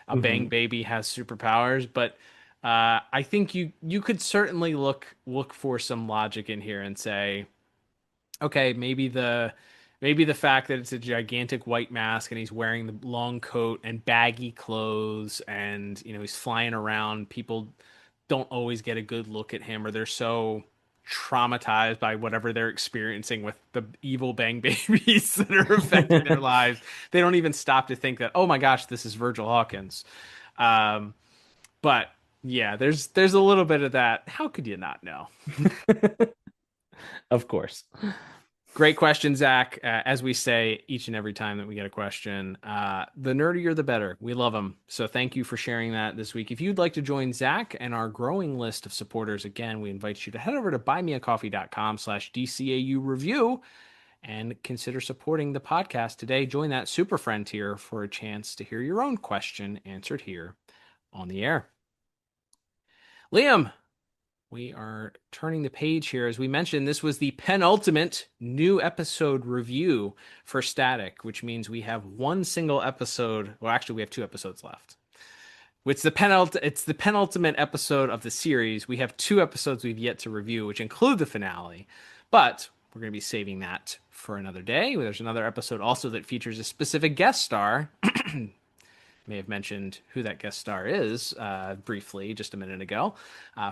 a bang baby has superpowers. But I think you could certainly look for some logic in here and say, okay, maybe the fact that it's a gigantic white mask and he's wearing the long coat and baggy clothes, and he's flying around, people don't always get a good look at him, or they're so traumatized by whatever they're experiencing with the evil bang babies that are affecting their lives, they don't even stop to think that, oh my gosh, this is Virgil Hawkins. But yeah, there's a little bit of that. How could you not know? Of course. Great question, Zach. As we say each and every time that we get a question, the nerdier the better. We love them. So thank you for sharing that this week. If you'd like to join Zach and our growing list of supporters, again, we invite you to head over to buymeacoffee.com/DCAU review and consider supporting the podcast today. Join that super friend tier for a chance to hear your own question answered here on the air. Liam, we are turning the page here. As we mentioned, this was the penultimate new episode review for Static, which means we have one single episode. Well, actually, we have 2 episodes left. It's the penultimate episode of the series. We have 2 episodes we've yet to review, which include the finale. But we're going to be saving that for another day. There's another episode also that features a specific guest star. May have mentioned who that guest star is briefly just a minute ago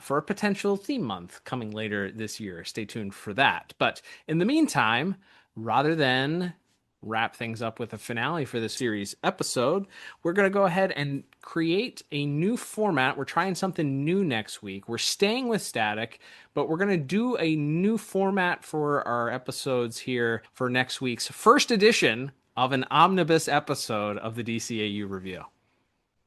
for a potential theme month coming later this year. Stay tuned for that. But in the meantime, rather than wrap things up with a finale for the series episode, we're going to go ahead and create a new format. We're trying something new next week. We're staying with Static, but we're going to do a new format for our episodes here for next week's first edition of an omnibus episode of the DCAU review.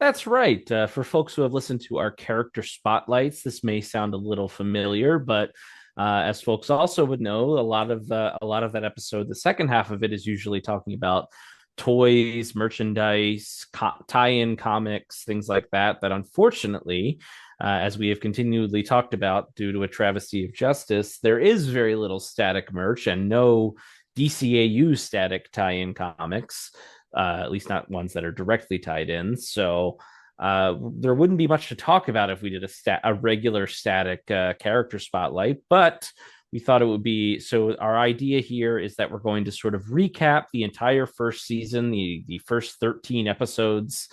That's right. For folks who have listened to our character spotlights, this may sound a little familiar, but as folks also would know, a lot of that episode, the second half of it, is usually talking about toys, merchandise, tie-in comics, things like that. That unfortunately, as we have continually talked about, due to a travesty of justice, there is very little Static merch and no DCAU Static tie-in comics, at least not ones that are directly tied in. So there wouldn't be much to talk about if we did a regular Static character spotlight, but we thought it would be. So our idea here is that we're going to sort of recap the entire first season, the first 13 episodes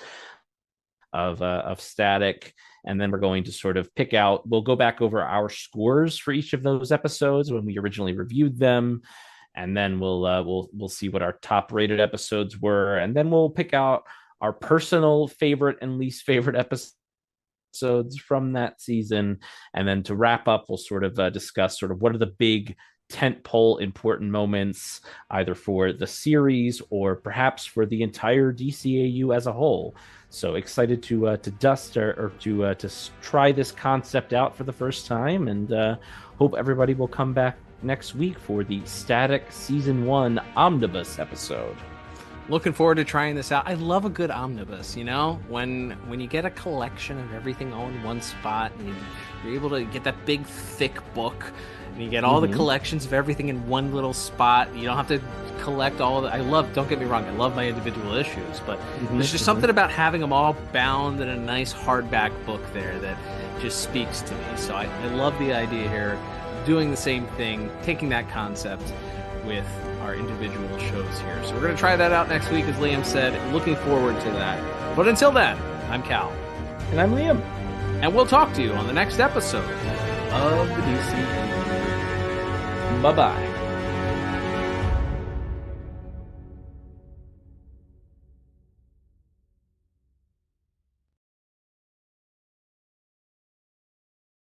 of Static. And then we're going to sort of pick out, we'll go back over our scores for each of those episodes when we originally reviewed them. And then we'll see what our top rated episodes were. And then we'll pick out our personal favorite and least favorite episodes from that season. And then to wrap up, we'll sort of discuss sort of what are the big tentpole important moments, either for the series or perhaps for the entire DCAU as a whole. So excited to dust or to try this concept out for the first time, and hope everybody will come back next week for the Static Season 1 Omnibus episode. Looking forward to trying this out. I love a good omnibus, you know? When you get a collection of everything all in one spot, and you're able to get that big, thick book, and you get all the collections of everything in one little spot. You don't have to collect all of it. Don't get me wrong, I love my individual issues, but there's just something about having them all bound in a nice hardback book there that just speaks to me. So I love the idea here, doing the same thing, taking that concept with our individual shows here. So we're going to try that out next week, as Liam said. Looking forward to that. But until then, I'm Cal. And I'm Liam. And we'll talk to you on the next episode of the DCAU. Bye-bye.